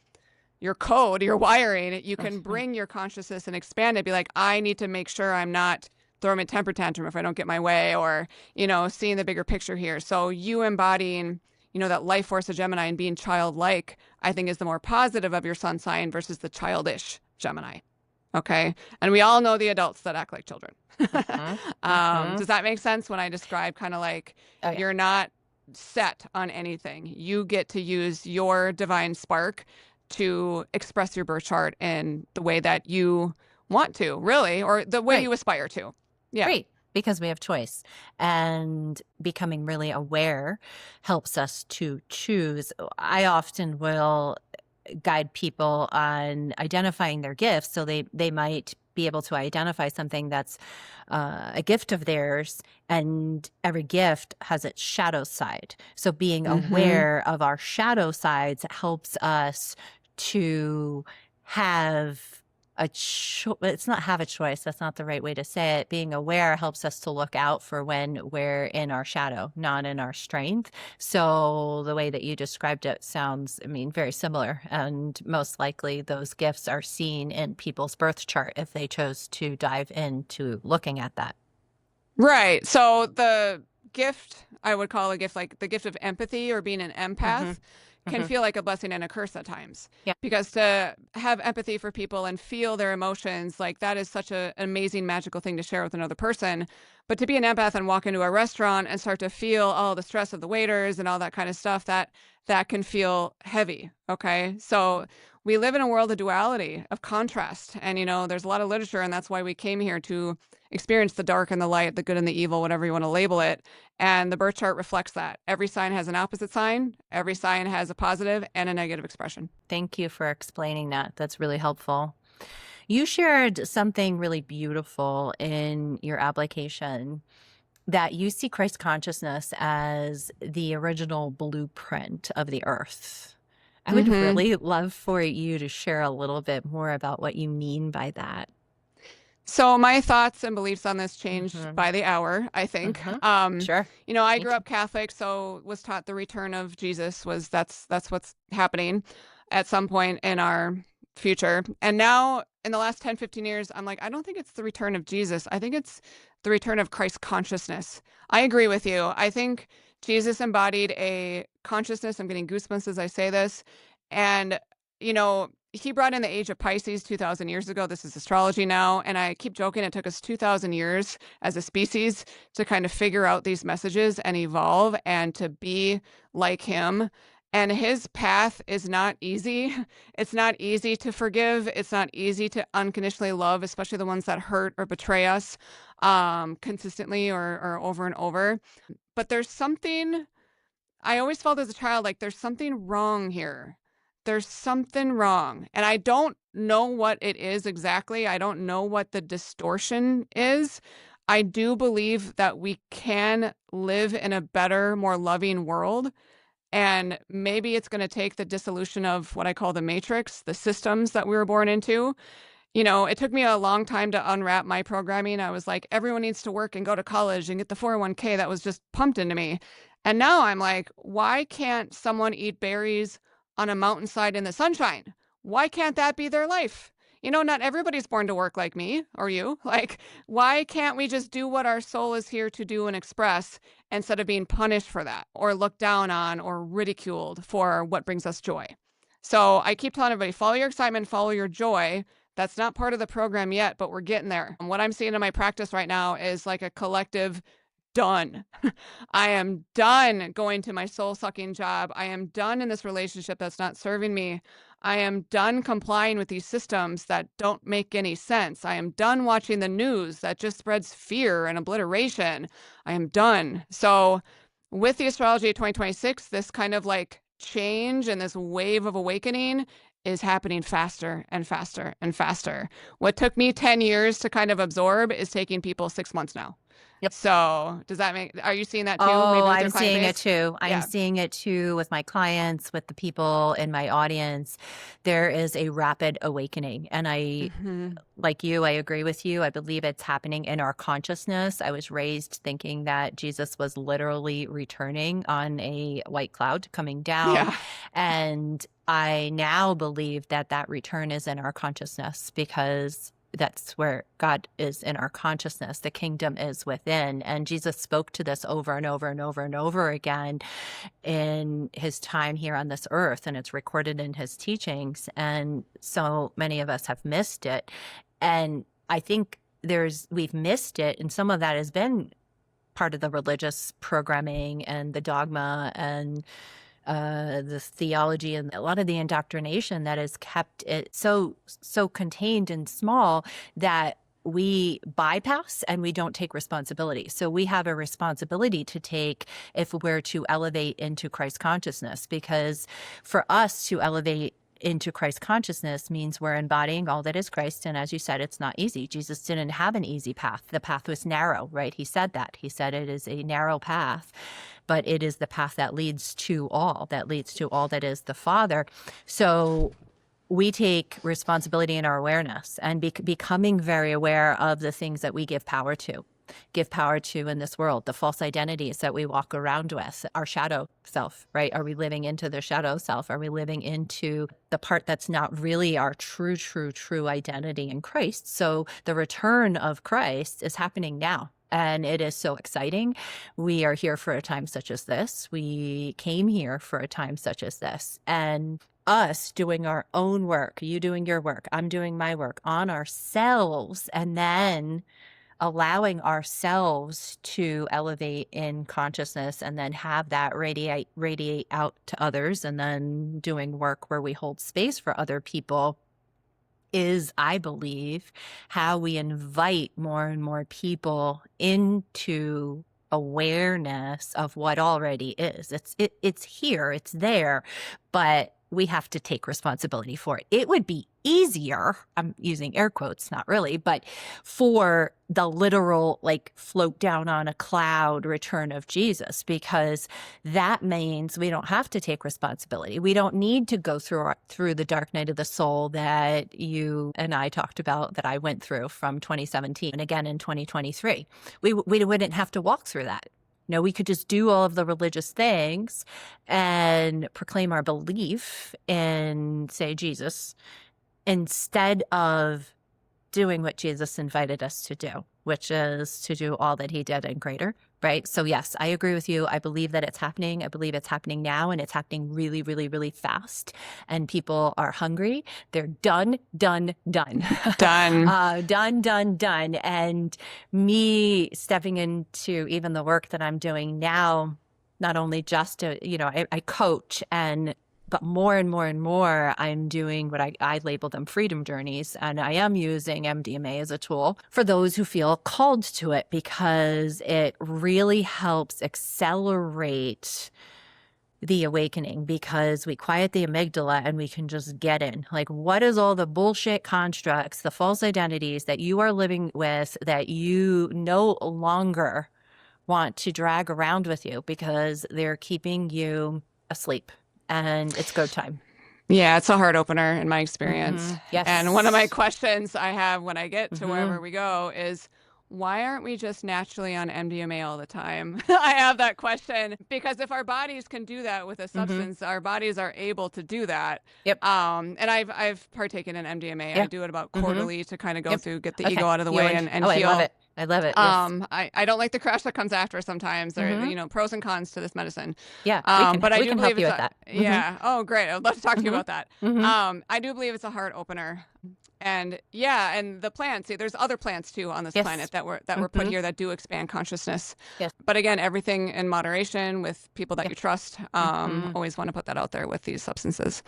code, your wiring, you can Mm-hmm. bring your consciousness and expand it. Be like, I need to make sure I'm not throwing a temper tantrum if I don't get my way, or, seeing the bigger picture here. So you embodying, that life force of Gemini and being childlike, I think, is the more positive of your sun sign versus the childish Gemini. Okay. And we all know the adults that act like children. Mm-hmm. Mm-hmm. Does that make sense when I describe kind of like Oh yeah. you're not set on anything? You get to use your divine spark to express your birth chart in the way that you want to, really, or the way Right. you aspire to. Yeah. Great. Because we have choice. And becoming really aware helps us to choose. I often will guide people on identifying their gifts. So they might be able to identify something that's a gift of theirs, and every gift has its shadow side. So being Mm-hmm. aware of our shadow sides helps us to have it's not have a choice. That's not the right way to say it. Being aware helps us to look out for when we're in our shadow, not in our strength. So the way that you described it sounds, very similar. And most likely those gifts are seen in people's birth chart if they chose to dive into looking at that. Right. So the gift, I would call a gift like the gift of empathy or being an Mm-hmm. empath, can Mm-hmm. feel like a blessing and a curse at times. Yeah. Because to have empathy for people and feel their emotions, like that is such an amazing, magical thing to share with another person. But to be an empath and walk into a restaurant and start to feel all the stress of the waiters and all that kind of stuff, that can feel heavy. Okay. So we live in a world of duality, of contrast. And, there's a lot of literature, and that's why we came here to experience the dark and the light, the good and the evil, whatever you want to label it. And the birth chart reflects that. Every sign has an opposite sign. Every sign has a positive and a negative expression. Thank you for explaining that. That's really helpful. You shared something really beautiful in your application, that you see Christ consciousness as the original blueprint of the earth. I would really love for you to share a little bit more about what you mean by that. So my thoughts and beliefs on this change by the hour, I think. Sure. I grew up Catholic, so was taught the return of Jesus that's what's happening at some point in our future. And now in the last 10, 15 years, I'm like, I don't think it's the return of Jesus. I think it's the return of Christ consciousness. I agree with you. I think Jesus embodied a consciousness. I'm getting goosebumps as I say this. And, he brought in the age of Pisces 2,000 years ago. This is astrology now. And I keep joking, it took us 2,000 years as a species to kind of figure out these messages and evolve and to be like him. And his path is not easy. It's not easy to forgive. It's not easy to unconditionally love, especially the ones that hurt or betray us consistently or over and over. But there's something, I always felt as a child, like there's something wrong here. There's something wrong. And I don't know what it is exactly. I don't know what the distortion is. I do believe that we can live in a better, more loving world. And maybe it's going to take the dissolution of what I call the matrix, the systems that we were born into. It took me a long time to unwrap my programming. I was like, everyone needs to work and go to college and get the 401k. That was just pumped into me. And now I'm like, why can't someone eat berries on a mountainside in the sunshine? Why can't that be their life? Not everybody's born to work like me or you. Like, why can't we just do what our soul is here to do and express instead of being punished for that or looked down on or ridiculed for what brings us joy? So I keep telling everybody, follow your excitement, follow your joy. That's not part of the program yet, but we're getting there. And what I'm seeing in my practice right now is like a collective done. I am done going to my soul-sucking job. I am done in this relationship that's not serving me. I am done complying with these systems that don't make any sense. I am done watching the news that just spreads fear and obliteration. I am done. So with the Astrology of 2026, this kind of like change and this wave of awakening is happening faster and faster and faster. What took me 10 years to kind of absorb is taking people 6 months now. Yep. So are you seeing that too? Oh, maybe with I'm your client seeing it base? too. Yeah. I'm seeing it too with my clients, with the people in my audience. There is a rapid awakening. And like you, I agree with you. I believe it's happening in our consciousness. I was raised thinking that Jesus was literally returning on a white cloud coming down. Yeah. And I now believe that that return is in our consciousness, because that's where God is, in our consciousness. The kingdom is within. And Jesus spoke to this over and over and over and over again in his time here on this earth. And it's recorded in his teachings. And so many of us have missed it. And I think we've missed it. And some of that has been part of the religious programming and the dogma and the theology and a lot of the indoctrination that has kept it so contained and small that we bypass and we don't take responsibility. So we have a responsibility to take if we're to elevate into Christ consciousness, because for us to elevate into Christ consciousness means we're embodying all that is Christ. And as you said, it's not easy. Jesus didn't have an easy path. The path was narrow, right? He said that. He said it is a narrow path, but it is the path that leads to all that is the Father. So we take responsibility in our awareness and becoming very aware of the things that we give power to in this world, the false identities that we walk around with, our shadow self, right? Are we living into the shadow self? Are we living into the part that's not really our true identity in Christ? So the return of Christ is happening now. And it is so exciting. We are here for a time such as this. We came here for a time such as this. And us doing our own work, you doing your work, I'm doing my work on ourselves, and then allowing ourselves to elevate in consciousness and then have that radiate out to others, and then doing work where we hold space for other people is, I believe, how we invite more and more people into awareness of what already is. It's here, it's there, but we have to take responsibility for it. It would be easier, I'm using air quotes, not really, but for the literal, like, float down on a cloud return of Jesus, because that means we don't have to take responsibility. We don't need to go through the dark night of the soul that you and I talked about, that I went through from 2017 and again in 2023. We wouldn't have to walk through that. No, we could just do all of the religious things and proclaim our belief in, say, Jesus, instead of doing what Jesus invited us to do, which is to do all that he did and greater, right? So yes, I agree with you. I believe that it's happening. I believe it's happening now, and it's happening really, really, really fast. And people are hungry. They're done. Done. Done. And me stepping into even the work that I'm doing now, not only just to, I coach, but more and more and more, I'm doing what I label them freedom journeys. And I am using MDMA as a tool for those who feel called to it, because it really helps accelerate the awakening, because we quiet the amygdala and we can just get in. Like, what is all the bullshit constructs, the false identities that you are living with, that you no longer want to drag around with you because they're keeping you asleep? And it's go time. Yeah, it's a heart opener in my experience. Yes. And one of my questions I have when I get to wherever we go is, why aren't we just naturally on MDMA all the time? I have that question, because if our bodies can do that with a substance, our bodies are able to do that. Yep. And I've partaken in MDMA. Yeah. I do it about quarterly to kind of go through, get the Okay. ego out of the way and Oh, heal. I love it. I love it. Yes. I don't like the crash that comes after sometimes. There, pros and cons to this medicine. Yeah. But I we do can believe help you it's with that. Yeah. Oh, great. I'd love to talk to you about that. I do believe it's a heart opener. And yeah, and the plants, see, there's other plants too on this planet that were put here that do expand consciousness. Yes. But again, everything in moderation with people that you trust. Always want to put that out there with these substances.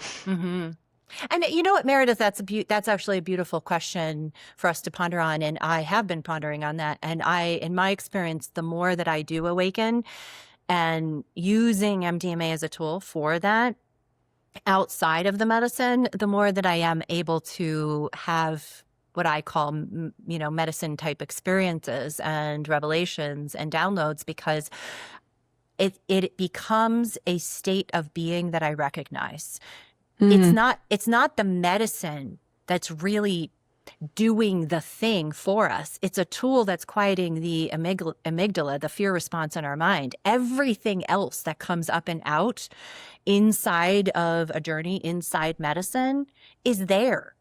And you know what, Meredith, that's actually a beautiful question for us to ponder on. And I have been pondering on that. And in my experience, the more that I do awaken and using MDMA as a tool for that, outside of the medicine, the more that I am able to have what I call, medicine type experiences and revelations and downloads, because it becomes a state of being that I recognize. It's not the medicine that's really doing the thing for us. It's a tool that's quieting the amygdala, the fear response in our mind. Everything else that comes up and out inside of a journey, inside medicine, is there.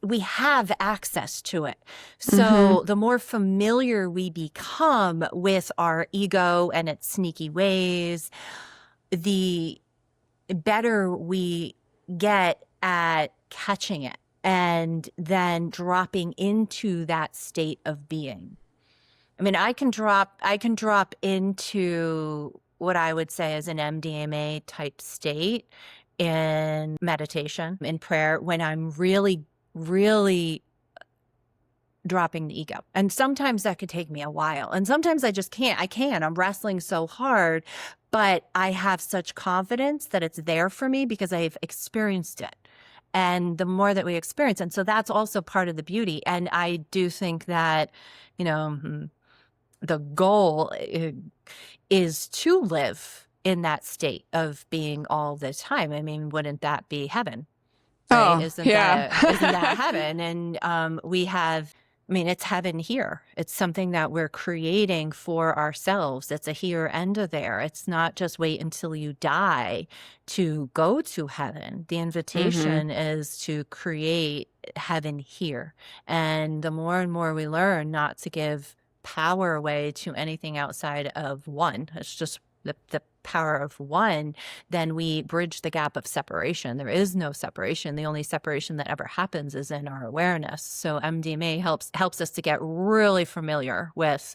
We have access to it. So the more familiar we become with our ego and its sneaky ways, the better we get at catching it and then dropping into that state of being. I mean, I can drop into what I would say is an MDMA type state in meditation, in prayer, when I'm really, really dropping the ego. And sometimes that could take me a while. And sometimes I just can't. I'm wrestling so hard, but I have such confidence that it's there for me because I've experienced it. And the more that we experience, and so that's also part of the beauty. And I do think that, the goal is to live in that state of being all the time. I mean, wouldn't that be heaven? Right? Oh, Isn't yeah. that heaven? And it's heaven here. It's something that we're creating for ourselves. It's a here and a there. It's not just wait until you die to go to heaven. The invitation is to create heaven here. And the more and more we learn not to give power away to anything outside of one, it's just the power of one, then we bridge the gap of separation. There is no separation. The only separation that ever happens is in our awareness. So MDMA helps us to get really familiar with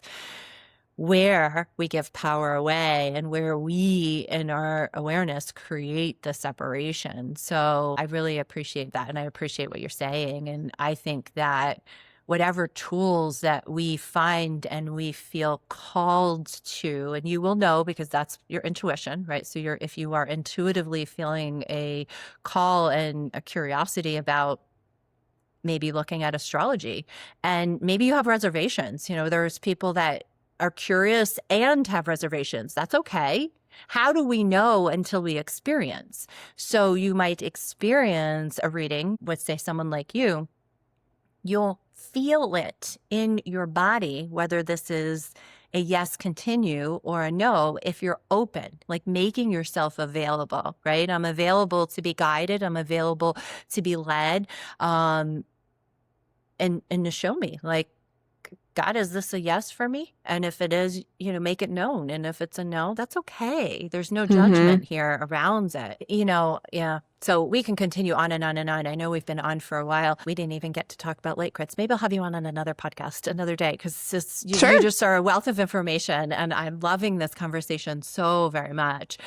where we give power away and where we in our awareness create the separation. So I really appreciate that. And I appreciate what you're saying. And I think that whatever tools that we find and we feel called to, and you will know because that's your intuition, right? So if you are intuitively feeling a call and a curiosity about maybe looking at astrology, and maybe you have reservations, there's people that are curious and have reservations. That's okay. How do we know until we experience? So you might experience a reading with, say, someone like you. You'll feel it in your body, whether this is a yes, continue, or a no, if you're open, like making yourself available, right? I'm available to be guided. I'm available to be led, and to show me, like, God, is this a yes for me? And if it is, make it known. And if it's a no, that's okay. There's no judgment here around it, yeah. So we can continue on and on and on. I know we've been on for a while. We didn't even get to talk about late crits. Maybe I'll have you on another podcast another day, because you just are a wealth of information, and I'm loving this conversation so very much.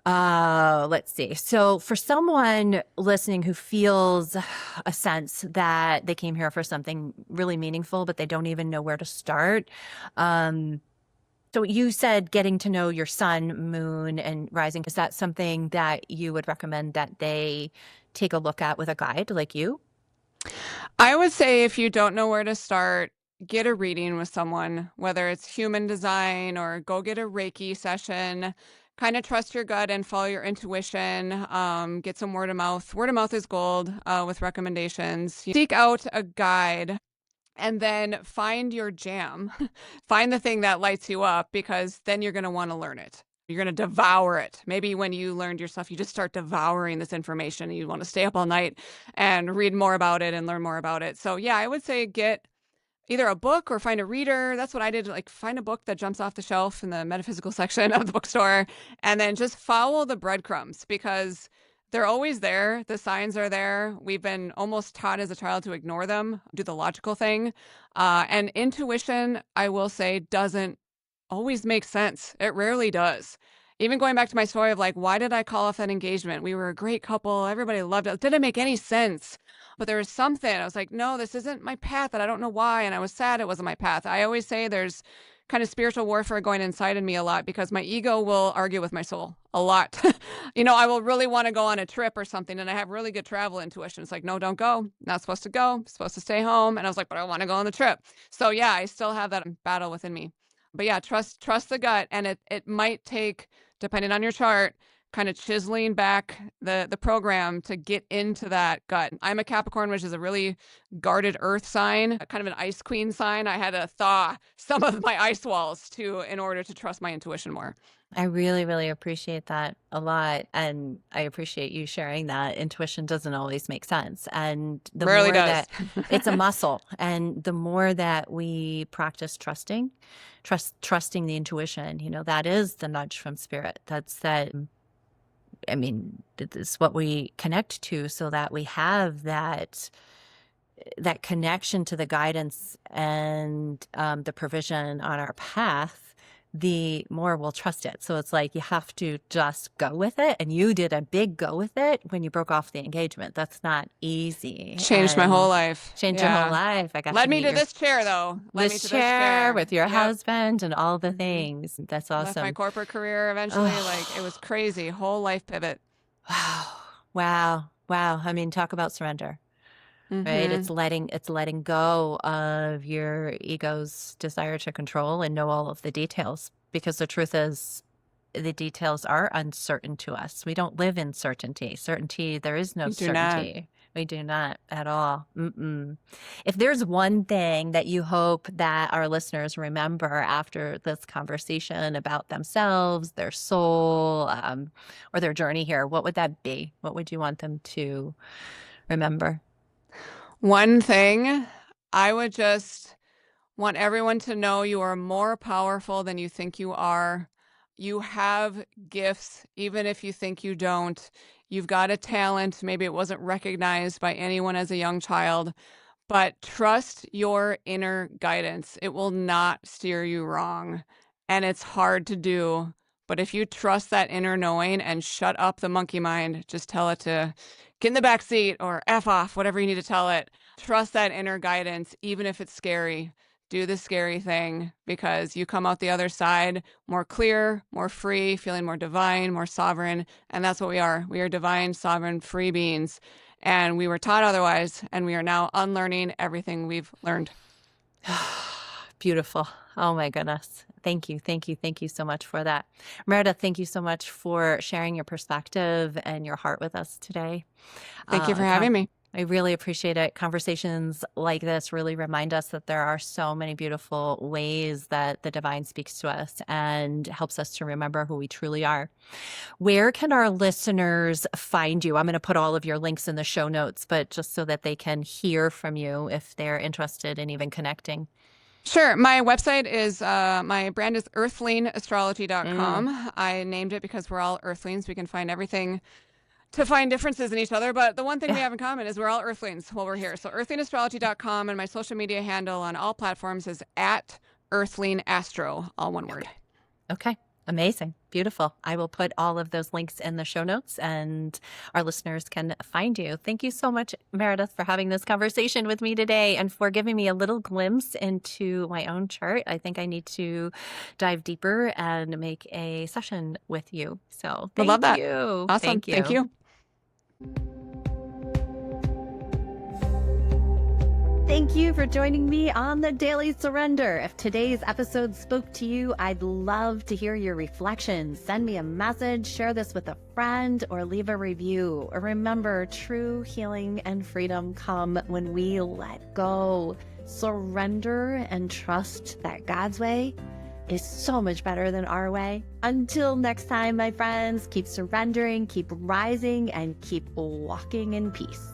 Let's see. So for someone listening who feels a sense that they came here for something really meaningful, but they don't even know where to start. So you said getting to know your sun, moon, and rising. Is that something that you would recommend that they take a look at with a guide like you? I would say if you don't know where to start, get a reading with someone, whether it's human design or go get a Reiki session. Kind of trust your gut and follow your intuition. Get some word of mouth. Word of mouth is gold with recommendations. Seek out a guide and then find your jam. Find the thing that lights you up, because then you're going to want to learn it. You're going to devour it. Maybe when you learned your stuff, you just start devouring this information and you want to stay up all night and read more about it and learn more about it. So yeah, I would say get either a book or find a reader. That's what I did. Like, find a book that jumps off the shelf in the metaphysical section of the bookstore, and then just follow the breadcrumbs, because they're always there. The signs are there. We've been almost taught as a child to ignore them, do the logical thing. And intuition, I will say, doesn't always make sense. It rarely does. Even going back to my story of, like, why did I call off that engagement? We were a great couple. Everybody loved it. It didn't make any sense. But there was something. I was like, no, this isn't my path, and I don't know why. And I was sad it wasn't my path. I always say there's kind of spiritual warfare going inside in me a lot, because my ego will argue with my soul a lot. I will really want to go on a trip or something, and I have really good travel intuition. It's like, no, don't go. Not supposed to go. Supposed to stay home. And I was like, but I want to go on the trip. So yeah, I still have that battle within me. But yeah, trust the gut, and it might take, depending on your chart, kind of chiseling back the program to get into that gut. I'm a Capricorn, which is a really guarded earth sign, kind of an ice queen sign. I had to thaw some of my ice walls in order to trust my intuition more. I really, really appreciate that a lot. And I appreciate you sharing that. Intuition doesn't always make sense. And the Rarely more does. that it's a muscle, and the more that we practice trusting the intuition, that is the nudge from spirit. That's that. I mean, it's what we connect to, so that we have that connection to the guidance and the provision on our path, the more we'll trust it. So it's like you have to just go with it. And you did a big go with it when you broke off the engagement. That's not easy. Changed my whole life. Changed your whole life. I got Led to me meet to this chair, though. Led me to this this chair with your husband and all the Mhm. things. That's Left awesome. my corporate career eventually. Like, it was crazy. Whole life pivot. Wow. I mean, talk about surrender. Right? It's letting go of your ego's desire to control and know all of the details, because the truth is the details are uncertain to us. We don't live in certainty. There is no certainty. We do not at all. If there's one thing that you hope that our listeners remember after this conversation about themselves, their soul, or their journey here, what would that be? What would you want them to remember? One thing, I would just want everyone to know you are more powerful than you think you are. You have gifts, even if you think you don't. You've got a talent. Maybe it wasn't recognized by anyone as a young child, but trust your inner guidance. It will not steer you wrong. And it's hard to do. But if you trust that inner knowing and shut up the monkey mind, just tell it to get in the back seat or F off, whatever you need to tell it. Trust that inner guidance, even if it's scary. Do the scary thing, because you come out the other side more clear, more free, feeling more divine, more sovereign. And that's what we are. We are divine, sovereign, free beings. And we were taught otherwise, and we are now unlearning everything we've learned. Beautiful. Oh my goodness. Thank you. Thank you. Thank you so much for that. Meredith, thank you so much for sharing your perspective and your heart with us today. Thank you for having me. I really appreciate it. Conversations like this really remind us that there are so many beautiful ways that the divine speaks to us and helps us to remember who we truly are. Where can our listeners find you? I'm going to put all of your links in the show notes, but just so that they can hear from you if they're interested in even connecting. Sure. My website is, my brand is earthlingastrology.com. I named it because we're all earthlings. We can find everything to find differences in each other, but the one thing we have in common is we're all earthlings while we're here. So earthlingastrology.com, and my social media handle on all platforms is @earthlingastro, all one word. Okay. Amazing. Beautiful. I will put all of those links in the show notes and our listeners can find you. Thank you so much, Meredith, for having this conversation with me today and for giving me a little glimpse into my own chart. I think I need to dive deeper and make a session with you. So thank love that. you. Awesome. Thank you. Thank you for joining me on the Daily Surrender. If today's episode spoke to you, I'd love to hear your reflections. Send me a message, share this with a friend, or leave a review. Remember, true healing and freedom come when we let go, surrender, and trust that God's way is so much better than our way. Until next time, my friends, keep surrendering, keep rising, and keep walking in peace.